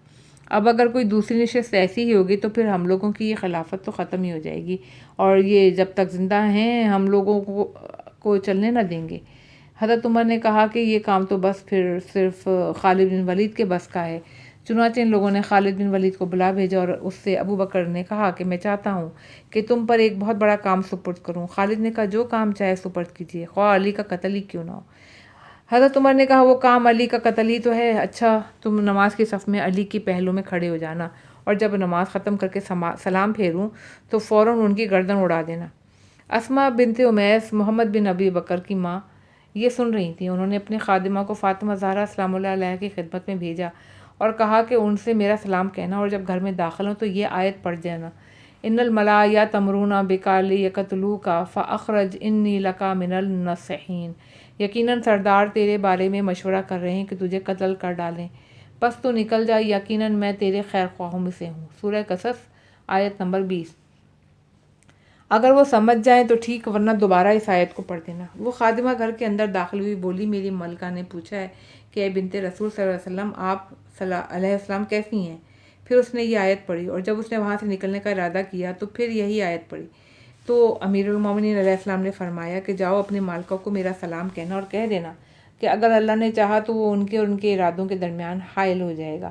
اب اگر کوئی دوسری نشست ایسی ہی ہوگی تو پھر ہم لوگوں کی یہ خلافت تو ختم ہی ہو جائے گی اور یہ جب تک زندہ ہیں ہم لوگوں کو چلنے نہ دیں گے۔ حضرت عمر نے کہا کہ یہ کام تو بس پھر صرف خالد بن ولید کے بس کا ہے۔ چنانچہ ان لوگوں نے خالد بن ولید کو بلا بھیجا اور اس سے ابو بکر نے کہا کہ میں چاہتا ہوں کہ تم پر ایک بہت بڑا کام سپرد کروں۔ خالد نے کہا جو کام چاہے سپرد کیجیے، خواہ علی کا قتل ہی کیوں نہ ہو۔ حضرت عمر نے کہا وہ کام علی کا قتل ہی تو ہے، اچھا تم نماز کی صف میں علی کی پہلو میں کھڑے ہو جانا اور جب نماز ختم کر کے سلام پھیروں تو فوراً ان کی گردن اڑا دینا۔ اسماء بنت امیس محمد بن ابی بکر کی ماں یہ سن رہی تھیں، انہوں نے اپنے خادمہ کو فاطمہ زہرا سلام اللہ علیہ کی خدمت میں بھیجا اور کہا کہ ان سے میرا سلام کہنا اور جب گھر میں داخل ہوں تو یہ آیت پڑھ جانا ان الملائکۃ تأمرون بک لیقتلوک فاخرج انی لک من الناصحین، یقیناً سردار تیرے بارے میں مشورہ کر رہے ہیں کہ تجھے قتل کر ڈالیں، بس تو نکل جا، یقیناً میں تیرے خیر خواہوں میں سے ہوں۔ سورہ قصص آیت نمبر 20۔ اگر وہ سمجھ جائیں تو ٹھیک ورنہ دوبارہ اس آیت کو پڑھ دینا۔ وہ خادمہ گھر کے اندر داخل ہوئی، بولی میری ملکہ نے پوچھا ہے کہ اے بنت رسول صلی اللہ علیہ وسلم آپ علیہ السلام کیسی ہیں؟ پھر اس نے یہ آیت پڑھی اور جب اس نے وہاں سے نکلنے کا ارادہ کیا تو پھر یہی آیت پڑھی تو امیر المومنین علیہ السلام نے فرمایا کہ جاؤ اپنے مالکہ کو میرا سلام کہنا اور کہہ دینا کہ اگر اللہ نے چاہا تو وہ ان کے اور ان کے ارادوں کے درمیان حائل ہو جائے گا۔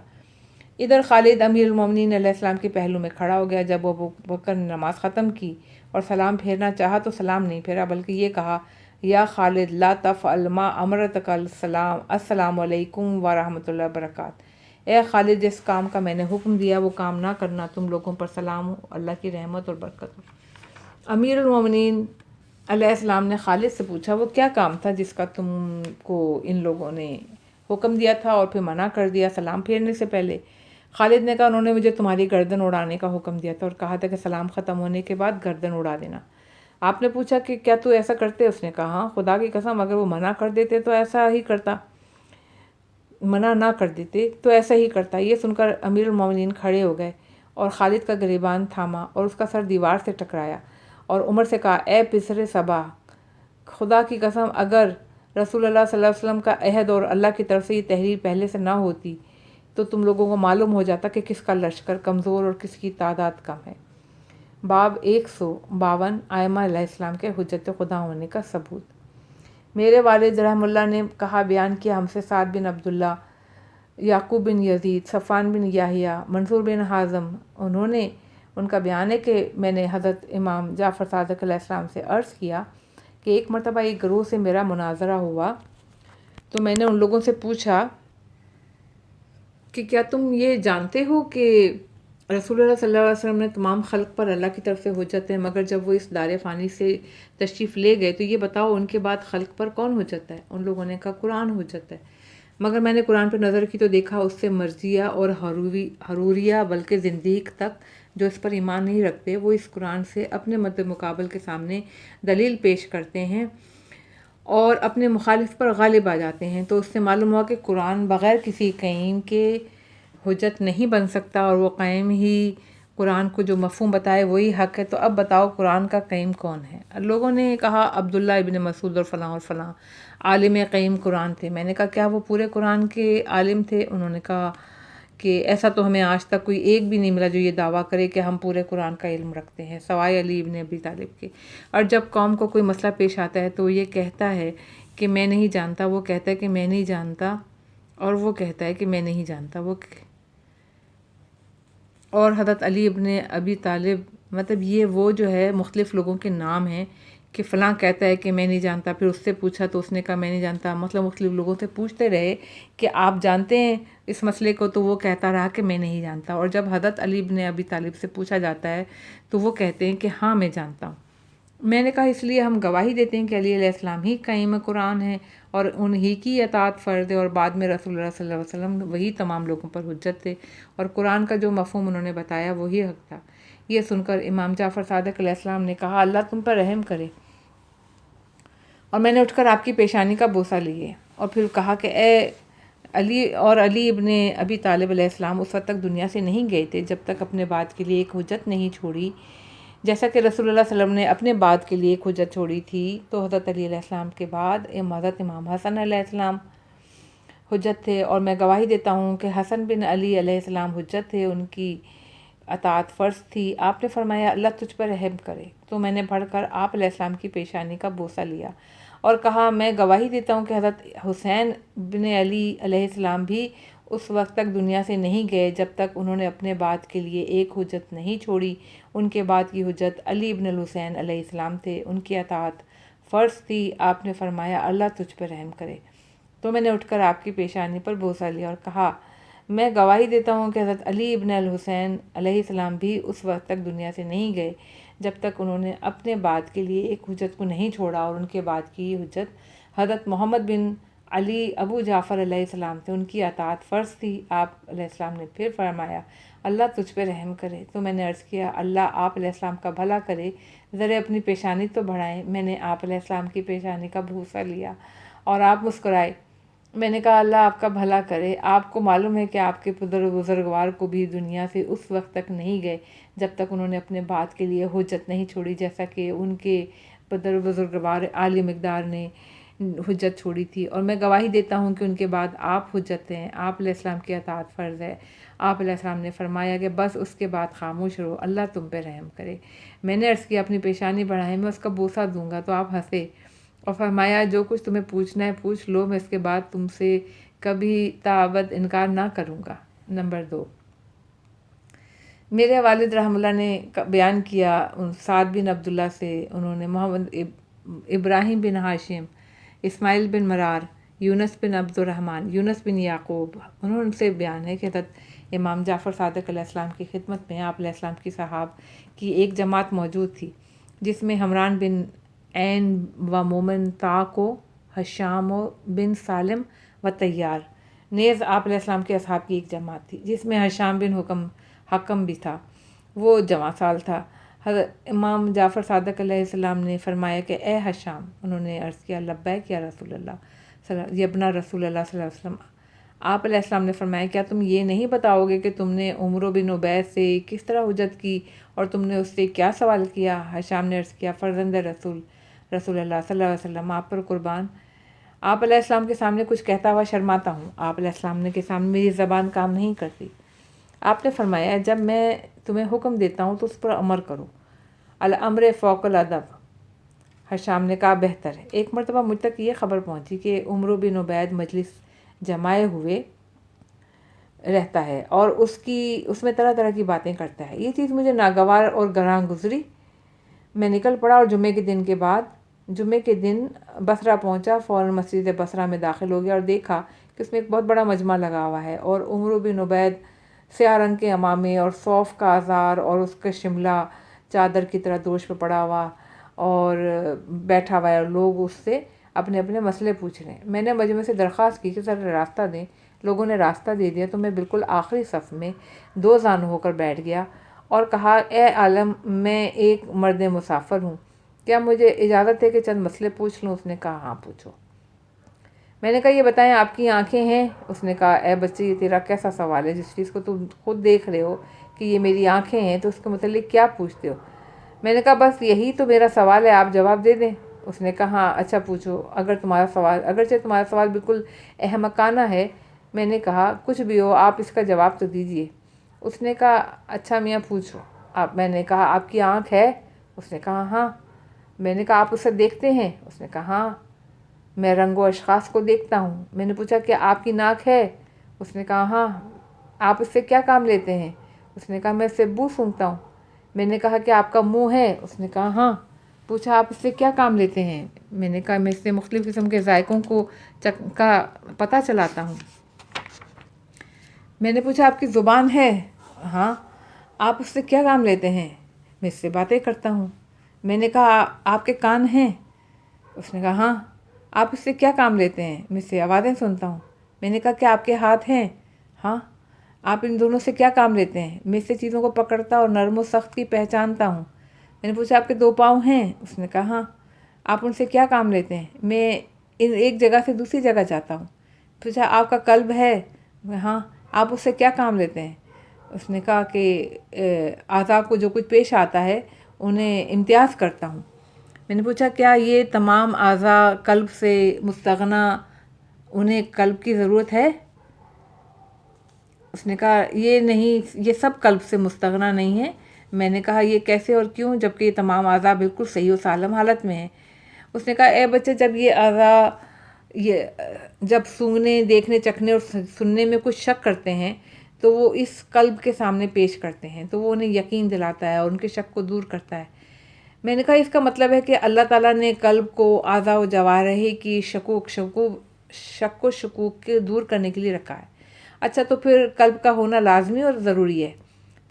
ادھر خالد امیر المومنین علیہ السلام کے پہلو میں کھڑا ہو گیا۔ جب ابو بکر نے نماز ختم کی اور سلام پھیرنا چاہا تو سلام نہیں پھیرا بلکہ یہ کہا یا خالد لا تفعل ما امرتک السلام علیکم ورحمۃ اللہ وبرکاتہ، اے خالد جس کام کا میں نے حکم دیا وہ کام نہ کرنا، تم لوگوں پر سلام ہو، اللہ کی رحمت اور برکت ہو۔ امیر المومنین علیہ السلام نے خالد سے پوچھا وہ کیا کام تھا جس کا تم کو ان لوگوں نے حکم دیا تھا اور پھر منع کر دیا سلام پھیرنے سے پہلے؟ خالد نے کہا انہوں نے مجھے تمہاری گردن اڑانے کا حکم دیا تھا اور کہا تھا کہ سلام ختم ہونے کے بعد گردن اڑا دینا۔ آپ نے پوچھا کہ کیا تو ایسا کرتے؟ اس نے کہا ہاں، خدا کی قسم اگر وہ منع کر دیتے تو ایسا ہی کرتا، منع نہ کر دیتے تو ایسا ہی کرتا۔ یہ سن کر امیر المومنین کھڑے ہو گئے اور خالد کا گریبان تھاما اور اس کا سر دیوار سے ٹکرایا اور عمر سے کہا اے پسر صبا، خدا کی قسم اگر رسول اللہ صلی اللہ علیہ وسلم کا عہد اور اللہ کی طرف سے یہ تحریر پہلے سے نہ ہوتی تو تم لوگوں کو معلوم ہو جاتا کہ کس کا لشکر کمزور اور کس کی تعداد کم ہے۔ باب 152 ائمہ علیہ السلام کے حجت خدا ہونے کا ثبوت۔ میرے والد رحم اللہ نے کہا بیان کیا ہم سے سعد بن عبداللہ، یعقوب بن یزید، صفوان بن یحییٰ، منصور بن حازم، ان کا بیان ہے کہ میں نے حضرت امام جعفر صادق علیہ السلام سے عرض کیا کہ ایک مرتبہ ایک گروہ سے میرا مناظرہ ہوا تو میں نے ان لوگوں سے پوچھا کہ کیا تم یہ جانتے ہو کہ رسول اللہ صلی اللہ علیہ وسلم نے تمام خلق پر اللہ کی طرف سے حجت ہے، مگر جب وہ اس دار فانی سے تشریف لے گئے تو یہ بتاؤ ان کے بعد خلق پر کون حجت ہے؟ ان لوگوں نے کہا قرآن حجت ہے، مگر میں نے قرآن پر نظر کی تو دیکھا اس سے مرزیہ اور حروریہ بلکہ زندیق تک جو اس پر ایمان نہیں رکھتے وہ اس قرآن سے اپنے مد مقابل کے سامنے دلیل پیش کرتے ہیں اور اپنے مخالف پر غالب آ جاتے ہیں، تو اس سے معلوم ہوا کہ قرآن بغیر کسی قیم کے حجت نہیں بن سکتا اور وہ قائم ہی قرآن کو جو مفہوم بتائے وہی حق ہے۔ تو اب بتاؤ قرآن کا قیم کون ہے؟ لوگوں نے کہا عبداللہ ابن مسعود اور فلاں عالم قیم قرآن تھے۔ میں نے کہا کیا وہ پورے قرآن کے عالم تھے؟ انہوں نے کہا کہ ایسا تو ہمیں آج تک کوئی ایک بھی نہیں ملا جو یہ دعویٰ کرے کہ ہم پورے قرآن کا علم رکھتے ہیں سوائے علی ابن ابی طالب کے، اور جب قوم کو کوئی مسئلہ پیش آتا ہے تو وہ یہ کہتا ہے کہ میں نہیں جانتا، وہ کہتا ہے کہ میں نہیں جانتا، اور وہ کہتا ہے کہ میں نہیں جانتا اور حضرت علی ابن ابی طالب، مطلب یہ وہ جو ہے مختلف لوگوں کے نام ہیں کہ فلاں کہتا ہے کہ میں نہیں جانتا، پھر اس سے پوچھا تو اس نے کہا میں نہیں جانتا، مطلب مختلف لوگوں سے پوچھتے رہے کہ آپ جانتے ہیں اس مسئلے کو، تو وہ کہتا رہا کہ میں نہیں جانتا، اور جب حضرت علی ابن ابی طالب سے پوچھا جاتا ہے تو وہ کہتے ہیں کہ ہاں میں جانتا ہوں۔ میں نے کہا اس لیے ہم گواہی دیتے ہیں کہ علی علیہ السلام ہی قائم قرآن ہے اور انہی کی اطاعت فرض ہے، اور بعد میں رسول اللہ صلی اللہ علیہ وسلم وہی تمام لوگوں پر حجت تھے اور قرآن کا جو مفہوم انہوں نے بتایا وہی حق تھا۔ یہ سن کر امام جعفر صادق علیہ السلام نے کہا اللہ تم پر رحم کرے، اور میں نے اٹھ کر آپ کی پیشانی کا بوسہ لیے اور پھر کہا کہ اے علی ابن ابی طالب علیہ السلام اس وقت تک دنیا سے نہیں گئے تھے جب تک اپنے بعد کے لیے ایک حجت نہیں چھوڑی، جیسا کہ رسول اللہ صلی اللہ علیہ وسلم نے اپنے بعد کے لیے ایک حجت چھوڑی تھی، تو حضرت علی علیہ السلام کے بعد حضرت امام حسن علیہ السلام حجت تھے، اور میں گواہی دیتا ہوں کہ حسن بن علی علیہ السلام حجت تھے، ان کی اطاعت فرض تھی۔ آپ نے فرمایا اللہ تجھ پر رحم کرے، تو میں نے بڑھ کر آپ علیہ السلام کی پیشانی کا بوسہ لیا اور کہا میں گواہی دیتا ہوں کہ حضرت حسین بن علی علیہ السلام بھی اس وقت تک دنیا سے نہیں گئے جب تک انہوں نے اپنے بعد کے لیے ایک حجت نہیں چھوڑی، ان کے بعد کی حجت علی ابن الحسین علیہ السلام تھے، ان کی اطاعت فرض تھی۔ آپ نے فرمایا اللہ تجھ پر رحم کرے، تو میں نے اٹھ کر آپ کی پیشانی پر بوسہ لیا اور کہا میں گواہی دیتا ہوں کہ حضرت علی ابن الحسین علیہ السلام بھی اس وقت تک دنیا سے نہیں گئے جب تک انہوں نے اپنے بعد کے لیے ایک حجت کو نہیں چھوڑا، اور ان کے بعد کی حجت حضرت محمد بن علی ابو جعفر علیہ السلام تھے، ان کی اطاعت فرض تھی۔ آپ علیہ السلام نے پھر فرمایا اللہ تجھ پہ رحم کرے، تو میں نے عرض کیا اللہ آپ علیہ السلام کا بھلا کرے، ذرا اپنی پیشانی تو بڑھائیں۔ میں نے آپ علیہ السلام کی پیشانی کا بوسہ لیا اور آپ مسکرائے۔ میں نے کہا اللہ آپ کا بھلا کرے، آپ کو معلوم ہے کہ آپ کے بزرگوار کو بھی دنیا سے اس وقت تک نہیں گئے جب تک انہوں نے اپنے بعد کے لیے حجت نہیں چھوڑی، جیسا کہ ان کے بزرگوار عالی مقدار نے حجت چھوڑی تھی، اور میں گواہی دیتا ہوں کہ ان کے بعد آپ حجت ہیں، آپ علیہ السلام کی اطاعت فرض ہے۔ آپ علیہ السلام نے فرمایا کہ بس اس کے بعد خاموش رہو، اللہ تم پہ رحم کرے۔ میں نے عرض کیا اپنی پیشانی بڑھائیں، میں اس کا بوسہ دوں گا، تو آپ ہنسے اور فرمایا جو کچھ تمہیں پوچھنا ہے پوچھ لو، میں اس کے بعد تم سے کبھی تابد انکار نہ کروں گا۔ نمبر 2، میرے والد رحم اللہ نے بیان کیا سعد بن عبداللہ سے، انہوں نے محمد ابراہیم بن ہاشم، اسماعیل بن مرار، یونس بن عبد الرحمن، یونس بن یعقوب، انہوں سے بیان ہے کہ حضرت امام جعفر صادق علیہ السلام کی خدمت میں آپ علیہ السلام کی صحاب کی ایک جماعت موجود تھی۔ جس میں حمران بن عین و مومن طاق و حشام و بن سالم و طیار، نیز آپ علیہ السلام کے اصحاب کی ایک جماعت تھی جس میں حشام بن حکم بھی تھا، وہ جمع سال تھا۔ حضرت امام جعفر صادق علیہ السلام نے فرمایا کہ اے حشام، انہوں نے عرض کیا لبیک یا رسول اللہ، یبنا رسول اللہ صلی اللہ علیہ وسلم۔ آپ علیہ السلام نے فرمایا کیا تم یہ نہیں بتاؤ گے کہ تم نے عمرو بن عبید سے کس طرح حجت کی اور تم نے اس سے کیا سوال کیا؟ حشام نے عرض کیا فرزند رسول اللہ صلی اللہ علیہ وسلم، آپ پر قربان، آپ علیہ السلام کے سامنے کچھ کہتا ہوا شرماتا ہوں، آپ علیہ السلام کے سامنے میری زبان کام نہیں کرتی۔ آپ نے فرمایا جب میں تمہیں حکم دیتا ہوں تو اس پر عمل کرو، الامر فوق الادب۔ حشام نے کہا بہتر ہے۔ ایک مرتبہ مجھ تک یہ خبر پہنچی کہ عمرو بن عبید مجلس جمائے ہوئے رہتا ہے اور اس میں طرح طرح کی باتیں کرتا ہے۔ یہ چیز مجھے ناگوار اور گراں گزری۔ میں نکل پڑا اور جمعے کے دن بصرہ پہنچا، فوراً مسجد بصرہ میں داخل ہو گیا اور دیکھا کہ اس میں ایک بہت بڑا مجمع لگا ہوا ہے اور عمرو بن عبید سیاہ رنگ کے عمامے اور صوف کا ازار اور اس کا شملہ چادر کی طرح دوش پہ پڑا ہوا اور بیٹھا ہوا ہے اور لوگ اس سے اپنے اپنے مسئلے پوچھ رہے ہیں۔ میں نے مجمع سے درخواست کی کہ ذرا راستہ دیں، لوگوں نے راستہ دے دیا تو میں بالکل آخری صف میں دو زانو ہو کر بیٹھ گیا اور کہا اے عالم، میں ایک مرد مسافر ہوں، کیا مجھے اجازت ہے کہ چند مسئلے پوچھ لوں؟ اس نے کہا ہاں پوچھو۔ میں نے کہا یہ بتائیں آپ کی آنکھیں ہیں؟ اس نے کہا اے بچے یہ تیرا کیسا سوال ہے، جس چیز کو تم خود دیکھ رہے ہو کہ یہ میری آنکھیں ہیں تو اس کے متعلق کیا پوچھتے ہو؟ میں نے کہا بس یہی تو میرا سوال ہے، آپ جواب دے دیں۔ اس نے کہا ہاں اچھا پوچھو، اگرچہ تمہارا سوال بالکل احمقانہ ہے۔ میں نے کہا کچھ بھی ہو آپ اس کا جواب تو دیجئے۔ اس نے کہا اچھا میاں پوچھو۔ میں نے کہا آپ کی آنکھ ہے؟ اس نے کہا ہاں۔ میں نے کہا آپ اسے دیکھتے ہیں؟ اس نے کہا ہاں، میں رنگ و اشخاص کو دیکھتا ہوں۔ میں نے پوچھا کہ آپ کی ناک ہے؟ اس نے کہا ہاں۔ آپ اس سے کیا کام لیتے ہیں؟ اس نے کہا میں اس سے بو سونگھتا ہوں۔ میں نے کہا کہ آپ کا منہ ہے؟ اس نے کہا ہاں۔ پوچھا آپ اس سے کیا کام لیتے ہیں؟ میں نے کہا میں اس سے مختلف قسم کے ذائقوں کا پتہ چلاتا ہوں۔ میں نے پوچھا آپ کی زبان ہے؟ ہاں۔ آپ اس سے کیا کام لیتے ہیں؟ میں اس سے باتیں کرتا ہوں۔ میں نے کہا آپ کے کان ہیں؟ اس نے کہا ہاں۔ آپ اس سے کیا کام لیتے ہیں؟ میں اس سے آوازیں سنتا ہوں۔ میں نے کہا کہ آپ کے ہاتھ ہیں؟ ہاں۔ آپ ان دونوں سے کیا کام لیتے ہیں؟ میں اس سے چیزوں کو پکڑتا اور نرم و سخت کی پہچانتا ہوں۔ میں نے پوچھا آپ کے دو پاؤں ہیں؟ اس نے کہا ہاں۔ آپ ان سے کیا کام لیتے ہیں؟ میں ایک جگہ سے دوسری جگہ جاتا ہوں۔ پوچھا آپ کا قلب ہے؟ ہاں۔ آپ اس سے کیا کام لیتے ہیں؟ اس نے کہا کہ اعضاء کو جو کچھ پیش آتا ہے انہیں امتیاز کرتا ہوں۔ میں نے پوچھا کیا یہ تمام اعضاء قلب سے مستغنی، انہیں قلب کی ضرورت ہے؟ اس نے کہا یہ نہیں، یہ سب قلب سے مستغنی نہیں ہے۔ میں نے کہا یہ کیسے اور کیوں جبکہ یہ تمام اعضاء بالکل صحیح و سالم حالت میں ہیں؟ اس نے کہا اے بچے جب یہ اعضاء جب سونگھنے، دیکھنے، چکھنے اور سننے میں کچھ شک کرتے ہیں تو وہ اس قلب کے سامنے پیش کرتے ہیں تو وہ انہیں یقین دلاتا ہے اور ان کے شک کو دور کرتا ہے۔ میں نے کہا اس کا مطلب ہے کہ اللہ تعالیٰ نے قلب کو اعضاء و جوارح کی شک و شکوک کے دور کرنے کے لیے رکھا ہے۔ اچھا تو پھر قلب کا ہونا لازمی اور ضروری ہے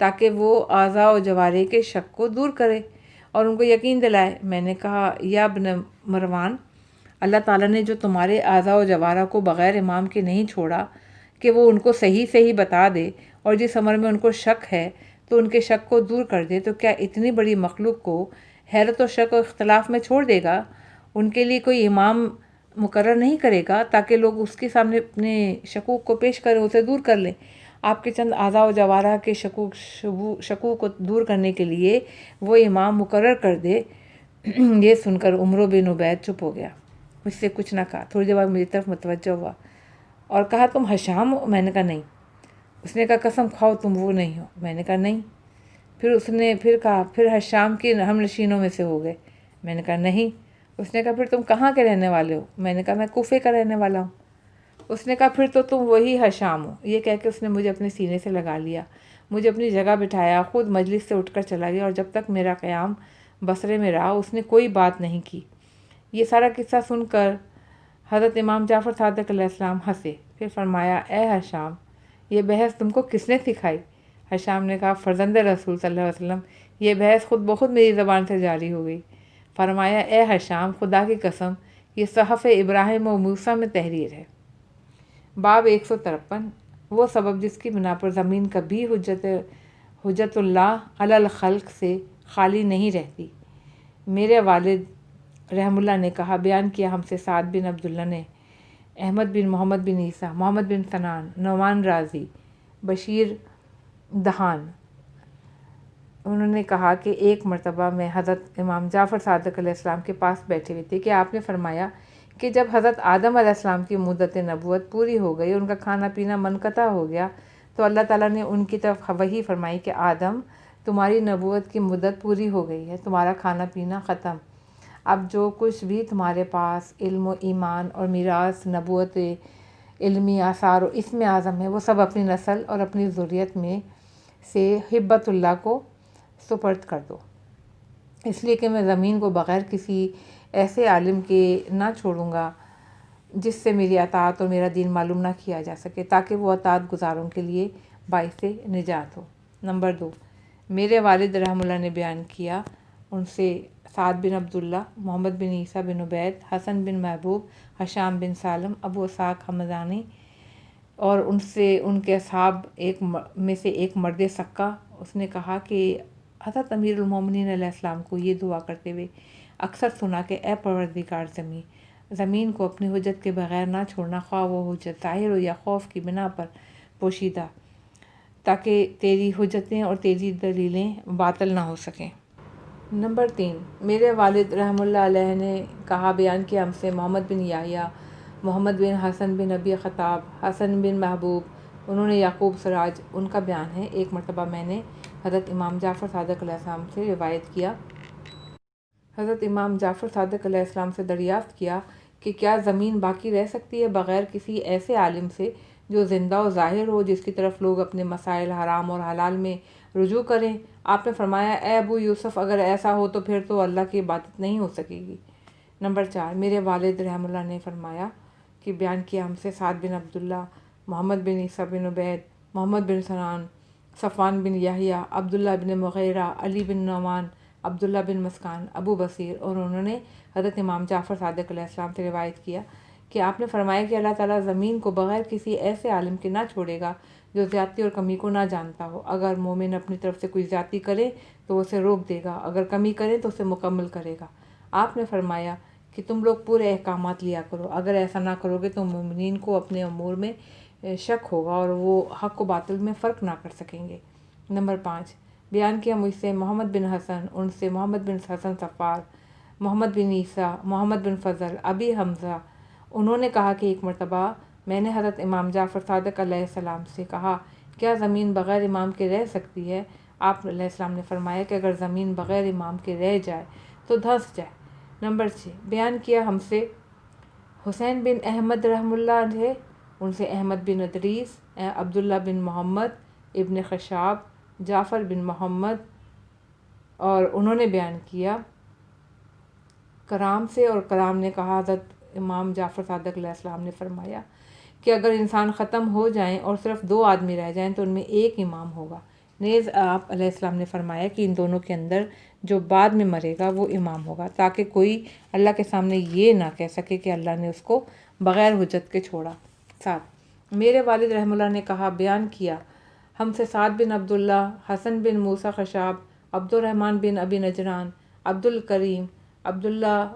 تاکہ وہ اعضاء و جوارح کے شک کو دور کرے اور ان کو یقین دلائے۔ میں نے کہا یا ابن مروان، اللہ تعالیٰ نے جو تمہارے اعضاء و جوارح کو بغیر امام کے نہیں چھوڑا کہ وہ ان کو صحیح بتا دے اور جس امر میں ان کو شک ہے تو ان کے شک کو دور کر دے، تو کیا اتنی بڑی مخلوق کو حیرت و شک و اختلاف میں چھوڑ دے گا؟ ان کے لیے کوئی امام مقرر نہیں کرے گا تاکہ لوگ اس کے سامنے اپنے شکوک کو پیش کریں، اسے دور کر لیں؟ آپ کے چند اعضاء و جوارح کے شکوک کو دور کرنے کے لیے وہ امام مقرر کر دے۔ یہ سن کر عمرو بن عبید چپ ہو گیا، مجھ سے کچھ نہ کہا۔ تھوڑی دیر بعد میری طرف متوجہ ہوا اور کہا تم حشام ہو؟ میں نے کہا نہیں۔ اس نے کہا قسم کھاؤ تم وہ نہیں ہو؟ میں نے کہا نہیں۔ پھر اس نے کہا پھر حشام کے ہم نشینوں میں سے ہو گئے؟ میں نے کہا نہیں۔ اس نے کہا پھر تم کہاں کے رہنے والے ہو؟ میں نے کہا میں کوفے کا رہنے والا ہوں۔ اس نے کہا پھر تو تم وہی حشام ہو۔ یہ کہہ کے اس نے مجھے اپنے سینے سے لگا لیا، مجھے اپنی جگہ بٹھایا، خود مجلس سے اٹھ کر چلا گیا اور جب تک میرا قیام بصرے میں رہا اس نے کوئی بات نہیں کی۔ یہ سارا قصہ سن کر حضرت امام جعفر صادق علیہ السلام ہنسے، پھر فرمایا اے حشام، یہ بحث تم کو کس نے سکھائی؟ حشام نے کہا فرزند رسول صلی اللہ علیہ وسلم، یہ بحث خود بخود میری زبان سے جاری ہو گئی۔ فرمایا اے حشام، خدا کی قسم یہ صحف ابراہیم و موسیٰ میں تحریر ہے۔ باب 153 وہ سبب جس کی بنا پر زمین کبھی حجت اللہ علی الخلق سے خالی نہیں رہتی۔ میرے والد رحم اللہ نے کہا، بیان کیا ہم سے سعد بن عبداللہ نے، احمد بن محمد بن عیسیٰ، محمد بن سنان، نعمان رازی، بشیر دہان، انہوں نے کہا کہ ایک مرتبہ میں حضرت امام جعفر صادق علیہ السلام کے پاس بیٹھے ہوئے تھے کہ آپ نے فرمایا کہ جب حضرت آدم علیہ السلام کی مدت نبوت پوری ہو گئی، ان کا کھانا پینا منقطع ہو گیا، تو اللہ تعالیٰ نے ان کی طرف وحی فرمائی کہ آدم، تمہاری نبوت کی مدت پوری ہو گئی ہے، تمہارا کھانا پینا ختم، اب جو کچھ بھی تمہارے پاس علم و ایمان اور میراث نبوت، علمی آثار و اسم اعظم ہے، وہ سب اپنی نسل اور اپنی ذریت میں سے ہبت اللہ کو سپرد کر دو، اس لیے کہ میں زمین کو بغیر کسی ایسے عالم کے نہ چھوڑوں گا جس سے میری اطاعت اور میرا دین معلوم نہ کیا جا سکے، تاکہ وہ اطاعت گزاروں کے لیے باعث نجات ہو۔ نمبر 2، میرے والد رحم اللہ نے بیان کیا ان سے سعد بن عبداللہ، محمد بن عیسیٰ بن عبید، حسن بن محبوب، حشام بن سالم، ابو اسحاق حمدانی اور ان سے ان کے اصحاب میں سے ایک مرد سکہ، اس نے کہا کہ حضرت امیر المومنین علیہ السلام کو یہ دعا کرتے ہوئے اکثر سنا کہ اے پروردگار زمین کو اپنی حجت کے بغیر نہ چھوڑنا، خواہ وہ حجت ظاہر ہو یا خوف کی بنا پر پوشیدہ، تاکہ تیری حجتیں اور تیری دلیلیں باطل نہ ہو سکیں۔ نمبر 3، میرے والد رحم اللہ علیہ نے کہا، بیان کیا ہم سے محمد بن یحییٰ، محمد بن حسن بن ابی خطاب، حسن بن محبوب، انہوں نے یعقوب سراج، ان کا بیان ہے، ایک مرتبہ میں نے حضرت امام جعفر صادق علیہ السلام سے روایت کیا، حضرت امام جعفر صادق علیہ السلام سے دریافت کیا کہ کیا زمین باقی رہ سکتی ہے بغیر کسی ایسے عالم سے جو زندہ و ظاہر ہو، جس کی طرف لوگ اپنے مسائل حرام اور حلال میں رجوع کریں؟ آپ نے فرمایا اے ابو یوسف، اگر ایسا ہو تو پھر تو اللہ کی عبادت نہیں ہو سکے گی۔ نمبر 4، میرے والد رحم اللہ نے فرمایا کہ بیان کیا ہم سے سعد بن عبداللہ، محمد بن عیسیٰ بن عبید، محمد بن سنان، صفوان بن یحییٰ، عبداللہ بن مغیرہ، علی بن نعمان، عبداللہ بن مسکان، ابو بصیر، اور انہوں نے حضرت امام جعفر صادق علیہ السلام سے روایت کیا کہ آپ نے فرمایا کہ اللہ تعالیٰ زمین کو بغیر کسی ایسے عالم کے نہ چھوڑے گا جو زیادتی اور کمی کو نہ جانتا ہو۔ اگر مومن اپنی طرف سے کوئی زیادتی کرے تو وہ اسے روک دے گا، اگر کمی کرے تو اسے مکمل کرے گا۔ آپ نے فرمایا کہ تم لوگ پورے احکامات لیا کرو، اگر ایسا نہ کرو گے تو مومنین کو اپنے امور میں شک ہوگا اور وہ حق و باطل میں فرق نہ کر سکیں گے۔ نمبر 5، بیان کیا مجھ سے محمد بن حسن، ان سے محمد بن حسن صفار، محمد بن عیسیٰ، محمد بن فضل، ابی حمزہ، انہوں نے کہا کہ ایک مرتبہ میں نے حضرت امام جعفر صادق علیہ السلام سے کہا، کیا زمین بغیر امام کے رہ سکتی ہے؟ آپ علیہ السلام نے فرمایا کہ اگر زمین بغیر امام کے رہ جائے تو دھنس جائے۔ نمبر 6، بیان کیا ہم سے حسین بن احمد رحم اللہ ہے، ان سے احمد بن ادریس، عبداللہ بن محمد ابن خشاب، جعفر بن محمد، اور انہوں نے بیان کیا کرام سے، اور کرام نے کہا حضرت امام جعفر صادق علیہ السلام نے فرمایا کہ اگر انسان ختم ہو جائیں اور صرف 2 آدمی رہ جائیں تو ان میں ایک امام ہوگا۔ نیز آپ علیہ السلام نے فرمایا کہ ان دونوں کے اندر جو بعد میں مرے گا وہ امام ہوگا، تاکہ کوئی اللہ کے سامنے یہ نہ کہہ سکے کہ اللہ نے اس کو بغیر حجت کے چھوڑا۔ 7، میرے والد رحم اللہ نے کہا، بیان کیا ہم سے سعد بن عبداللہ، حسن بن موسیٰ خشاب، عبد الرحمن بن ابی نجران، عبد الکریم، عبداللہ،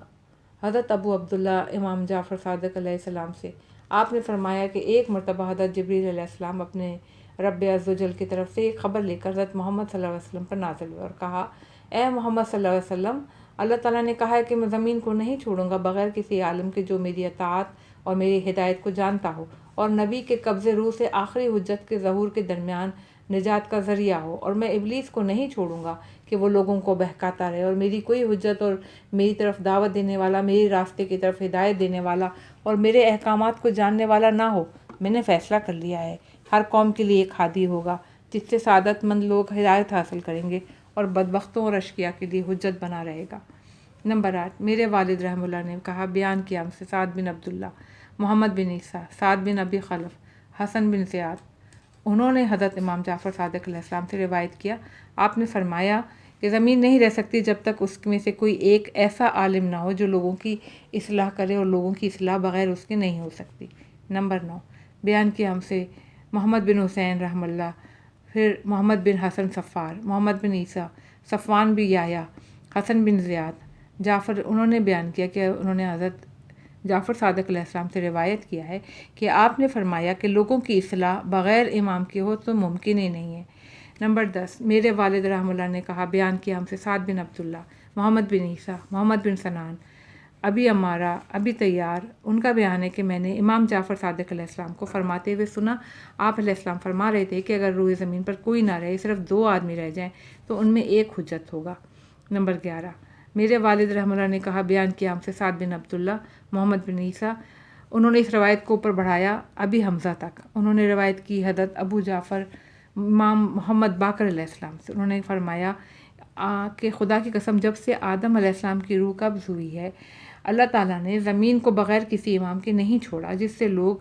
حضرت ابو عبداللہ امام جعفر صادق علیہ السلام سے، آپ نے فرمایا کہ ایک مرتبہ حضرت جبریل علیہ السلام اپنے رب عز و جل کی طرف سے ایک خبر لے کر حضرت محمد صلی اللہ علیہ وسلم پر نازل ہوئے اور کہا، اے محمد صلی اللہ علیہ وسلم، اللہ تعالیٰ نے کہا ہے کہ میں زمین کو نہیں چھوڑوں گا بغیر کسی عالم کے جو میری اطاعت اور میری ہدایت کو جانتا ہو اور نبی کے قبض روح سے آخری حجت کے ظہور کے درمیان نجات کا ذریعہ ہو، اور میں ابلیس کو نہیں چھوڑوں گا کہ وہ لوگوں کو بہکاتا رہے اور میری کوئی حجت اور میری طرف دعوت دینے والا، میری راستے کی طرف ہدایت دینے والا اور میرے احکامات کو جاننے والا نہ ہو۔ میں نے فیصلہ کر لیا ہے، ہر قوم کے لیے ایک ہادی ہوگا جس سے سعادت مند لوگ ہدایت حاصل کریں گے اور بدبختوں اور اشقیاء کے لیے حجت بنا رہے گا۔ نمبر 8، میرے والد رحم اللہ نے کہا، بیان کیا ہم سے سعد بن عبداللہ، محمد بن عیسیٰ، سعد بن ابی خلف، حسن بن زیاد، انہوں نے حضرت امام جعفر صادق علیہ السلام سے روایت کیا، آپ نے فرمایا کہ زمین نہیں رہ سکتی جب تک اس میں سے کوئی ایک ایسا عالم نہ ہو جو لوگوں کی اصلاح کرے، اور لوگوں کی اصلاح بغیر اس کے نہیں ہو سکتی۔ نمبر 9، بیان کیا ہم سے محمد بن حسین رحمہ اللہ، پھر محمد بن حسن صفار، محمد بن عیسیٰ، صفوان بن یحییٰ، حسن بن زیاد، جعفر، انہوں نے بیان کیا کہ انہوں نے حضرت جعفر صادق علیہ السلام سے روایت کیا ہے کہ آپ نے فرمایا کہ لوگوں کی اصلاح بغیر امام کے ہو تو ممکن ہی نہیں ہے۔ نمبر 10، میرے والد رحمہ اللہ نے کہا، بیان کیا ہم سے سعد بن عبداللہ، محمد بن عیسیٰ، محمد بن سنان، ابی عمارہ، ابی طیار، ان کا بیان ہے کہ میں نے امام جعفر صادق علیہ السلام کو فرماتے ہوئے سنا، آپ علیہ السلام فرما رہے تھے کہ اگر روئے زمین پر کوئی نہ رہے، صرف 2 آدمی رہ جائیں تو ان میں ایک حجت ہوگا۔ نمبر 11، میرے والد رحمہ اللہ نے کہا، بیان کیا ہم سے سعد بن عبداللہ، محمد بن عیسیٰ، انہوں نے اس روایت کو اوپر بڑھایا ابی حمزہ تک۔ انہوں نے روایت کی حضرت ابو جعفر امام محمد باقر علیہ السلام سے، انہوں نے فرمایا کہ خدا کی قسم جب سے آدم علیہ السلام کی روح قبض ہوئی ہے، اللہ تعالیٰ نے زمین کو بغیر کسی امام کے نہیں چھوڑا جس سے لوگ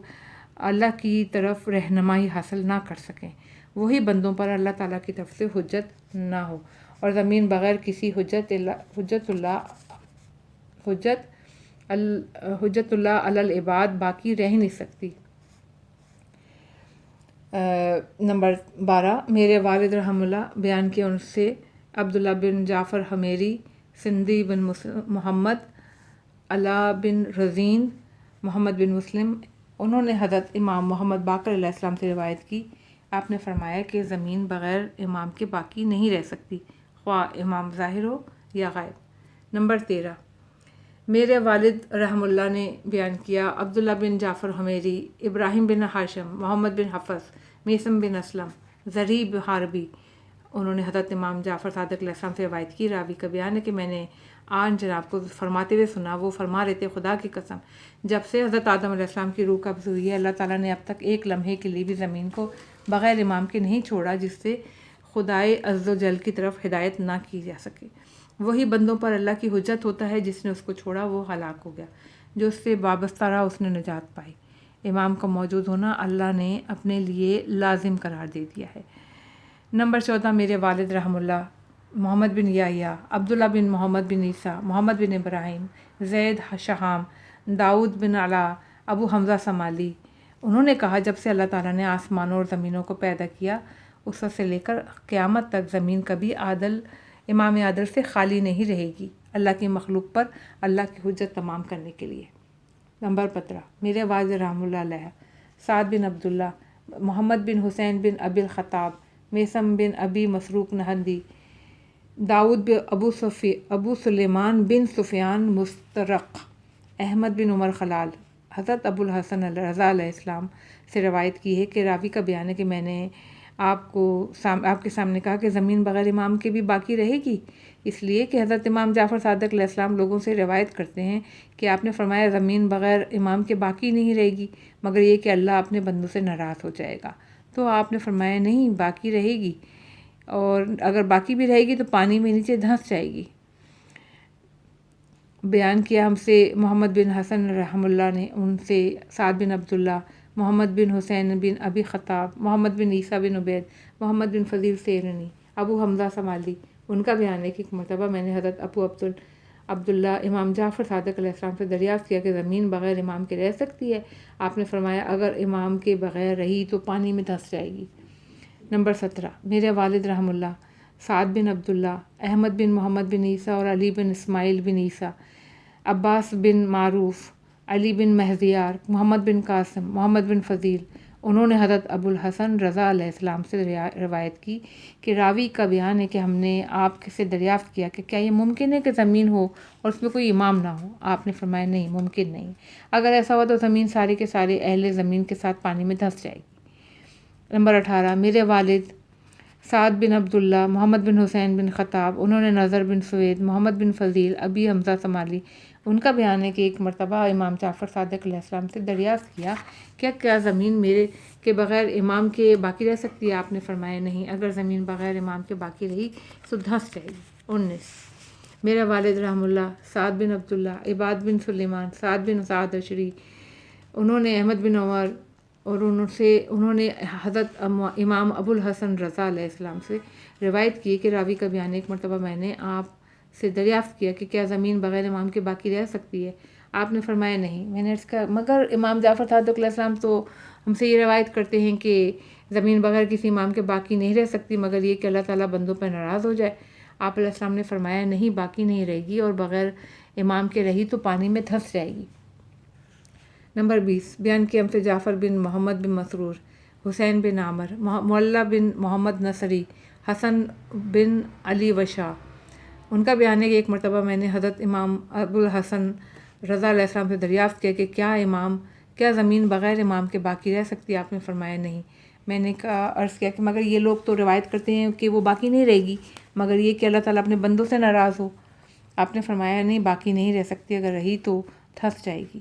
اللہ کی طرف رہنمائی حاصل نہ کر سکیں، وہی بندوں پر اللہ تعالیٰ کی طرف سے حجت نہ ہو، اور زمین بغیر کسی حجت اللہ علی العباد باقی رہ نہیں سکتی۔ نمبر 12، میرے والد رحمہ اللہ بیان کیا ان سے عبداللہ بن جعفر حمیری، سندھی بن محمد، علا بن رزین، محمد بن مسلم، انہوں نے حضرت امام محمد باقر علیہ السلام سے روایت کی، آپ نے فرمایا کہ زمین بغیر امام کے باقی نہیں رہ سکتی، خواہ امام ظاہر ہو یا غائب۔ نمبر 13، میرے والد رحمہ اللہ نے بیان کیا عبداللہ بن جعفر حمیری، ابراہیم بن ہاشم، محمد بن حفص، میثم بن اسلم، زرعی بن حاربی، انہوں نے حضرت امام جعفر صادق علیہ السلام سے روایت کی، راوی کا بیان ہے کہ میں نے آن جناب کو فرماتے ہوئے سنا، وہ فرما رہے تھے، خدا کی قسم جب سے حضرت آدم علیہ السلام کی روح قبض ہوئی ہے، اللہ تعالیٰ نے اب تک ایک لمحے کے لیے بھی زمین کو بغیر امام کے نہیں چھوڑا جس سے خدائے عز و جل کی طرف ہدایت نہ کی جا سکے، وہی بندوں پر اللہ کی حجت ہوتا ہے، جس نے اس کو چھوڑا وہ ہلاک ہو گیا، جو اس سے وابستہ رہا اس نے نجات پائی۔ امام کا موجود ہونا اللہ نے اپنے لیے لازم قرار دے دیا ہے۔ نمبر 14، میرے والد رحمہ اللہ محمد بن یحییٰ، عبداللہ بن محمد بن عیسیٰ، محمد بن ابراہیم، زید شہام، داؤد بن علا، ابو حمزہ سمالی، انہوں نے کہا جب سے اللہ تعالیٰ نے آسمانوں اور زمینوں کو پیدا کیا اس وقت سے لے کر قیامت تک زمین کبھی امام عادل سے خالی نہیں رہے گی، اللہ کی مخلوق پر اللہ کی حجت تمام کرنے کے لیے۔ نمبر 15، میرے والد رحمہ اللہ علیہ سعد بن عبداللہ، محمد بن حسین بن ابی الخطاب، میثم بن ابی مسروق نہندی، داؤد بن ابو سلیمان بن سفیان مسترق، احمد بن عمر خلال، حضرت ابو الحسن رضا علیہ السلام سے روایت کی ہے کہ راوی کا بیان ہے کہ میں نے آپ کے سامنے کہا کہ زمین بغیر امام کے بھی باقی رہے گی، اس لیے کہ حضرت امام جعفر صادق علیہ السلام لوگوں سے روایت کرتے ہیں کہ آپ نے فرمایا زمین بغیر امام کے باقی نہیں رہے گی مگر یہ کہ اللہ اپنے بندوں سے ناراض ہو جائے گا، تو آپ نے فرمایا نہیں، باقی رہے گی، اور اگر باقی بھی رہے گی تو پانی میں نیچے دھنس جائے گی۔ بیان کیا ہم سے محمد بن حسن رحمہ اللہ نے ان سے سعد بن عبداللہ، محمد بن حسین بن ابی خطاب، محمد بن عیسیٰ بن عبید، محمد بن فضیل سیرنی، ابو حمزہ سمالی، ان کا بیان ہے کہ ایک مرتبہ میں نے حضرت ابو عبداللہ امام جعفر صادق علیہ السلام سے دریافت کیا کہ زمین بغیر امام کے رہ سکتی ہے؟ آپ نے فرمایا اگر امام کے بغیر رہی تو پانی میں دھنس جائے گی۔ نمبر 17، میرے والد رحمہ اللہ سعد بن عبداللہ، احمد بن محمد بن عیسیٰ اور علی بن اسماعیل بن عیسیٰ، عباس بن معروف، علی بن مہدیار، محمد بن قاسم، محمد بن فضیل، انہوں نے حضرت ابو الحسن رضا علیہ السلام سے روایت کی کہ راوی کا بیان ہے کہ ہم نے آپ سے دریافت کیا کہ کیا یہ ممکن ہے کہ زمین ہو اور اس میں کوئی امام نہ ہو؟ آپ نے فرمایا نہیں، ممکن نہیں، اگر ایسا ہوا تو زمین سارے کے سارے اہل زمین کے ساتھ پانی میں دھنس جائے گی۔ نمبر 18، میرے والد سعد بن عبداللہ، محمد بن حسین بن خطاب، انہوں نے نظر بن سوید، محمد بن فضیل، ابی حمزہ سمالی، ان کا بیان ہے کہ ایک مرتبہ امام جعفر صادق علیہ السلام سے دریافت کیا کیا زمین میرے کے بغیر امام کے باقی رہ سکتی ہے؟ آپ نے فرمایا نہیں، اگر زمین بغیر امام کے باقی رہی تو دھنس جائے گی۔ 19، میرے والد رحمہ اللہ سعد بن عبداللہ، عباد بن سلیمان، سعد بن سعد اشری، انہوں نے احمد بن عمر اور انہوں نے حضرت امام ابو الحسن رضا علیہ السلام سے روایت کی کہ راوی کا بیان ایک مرتبہ میں نے آپ سے دریافت کیا کہ کیا زمین بغیر امام کے باقی رہ سکتی ہے؟ آپ نے فرمایا نہیں۔ میں نے اس کا مگر امام جعفر صادق علیہ السلام تو ہم سے یہ روایت کرتے ہیں کہ زمین بغیر کسی امام کے باقی نہیں رہ سکتی مگر یہ کہ اللہ تعالیٰ بندوں پر ناراض ہو جائے۔ آپ علیہ السلام نے فرمایا نہیں، باقی نہیں رہے گی، اور بغیر امام کے رہی تو پانی میں دھنس جائے گی۔ نمبر 20 بیان کیا ہم سے جعفر بن محمد بن مسرور، حسین بن عامر، معلّہ بن محمد نصری، حسن بن علی وشا۔ ان کا بیان ہے کہ ایک مرتبہ میں نے حضرت امام ابو الحسن رضا علیہ السلام سے دریافت کیا کہ کیا زمین بغیر امام کے باقی رہ سکتی ہے؟ آپ نے فرمایا نہیں۔ میں نے عرض کیا کہ مگر یہ لوگ تو روایت کرتے ہیں کہ وہ باقی نہیں رہے گی مگر یہ کہ اللہ تعالیٰ اپنے بندوں سے ناراض ہو۔ آپ نے فرمایا نہیں، باقی نہیں رہ سکتی، اگر رہی تو دھنس جائے گی۔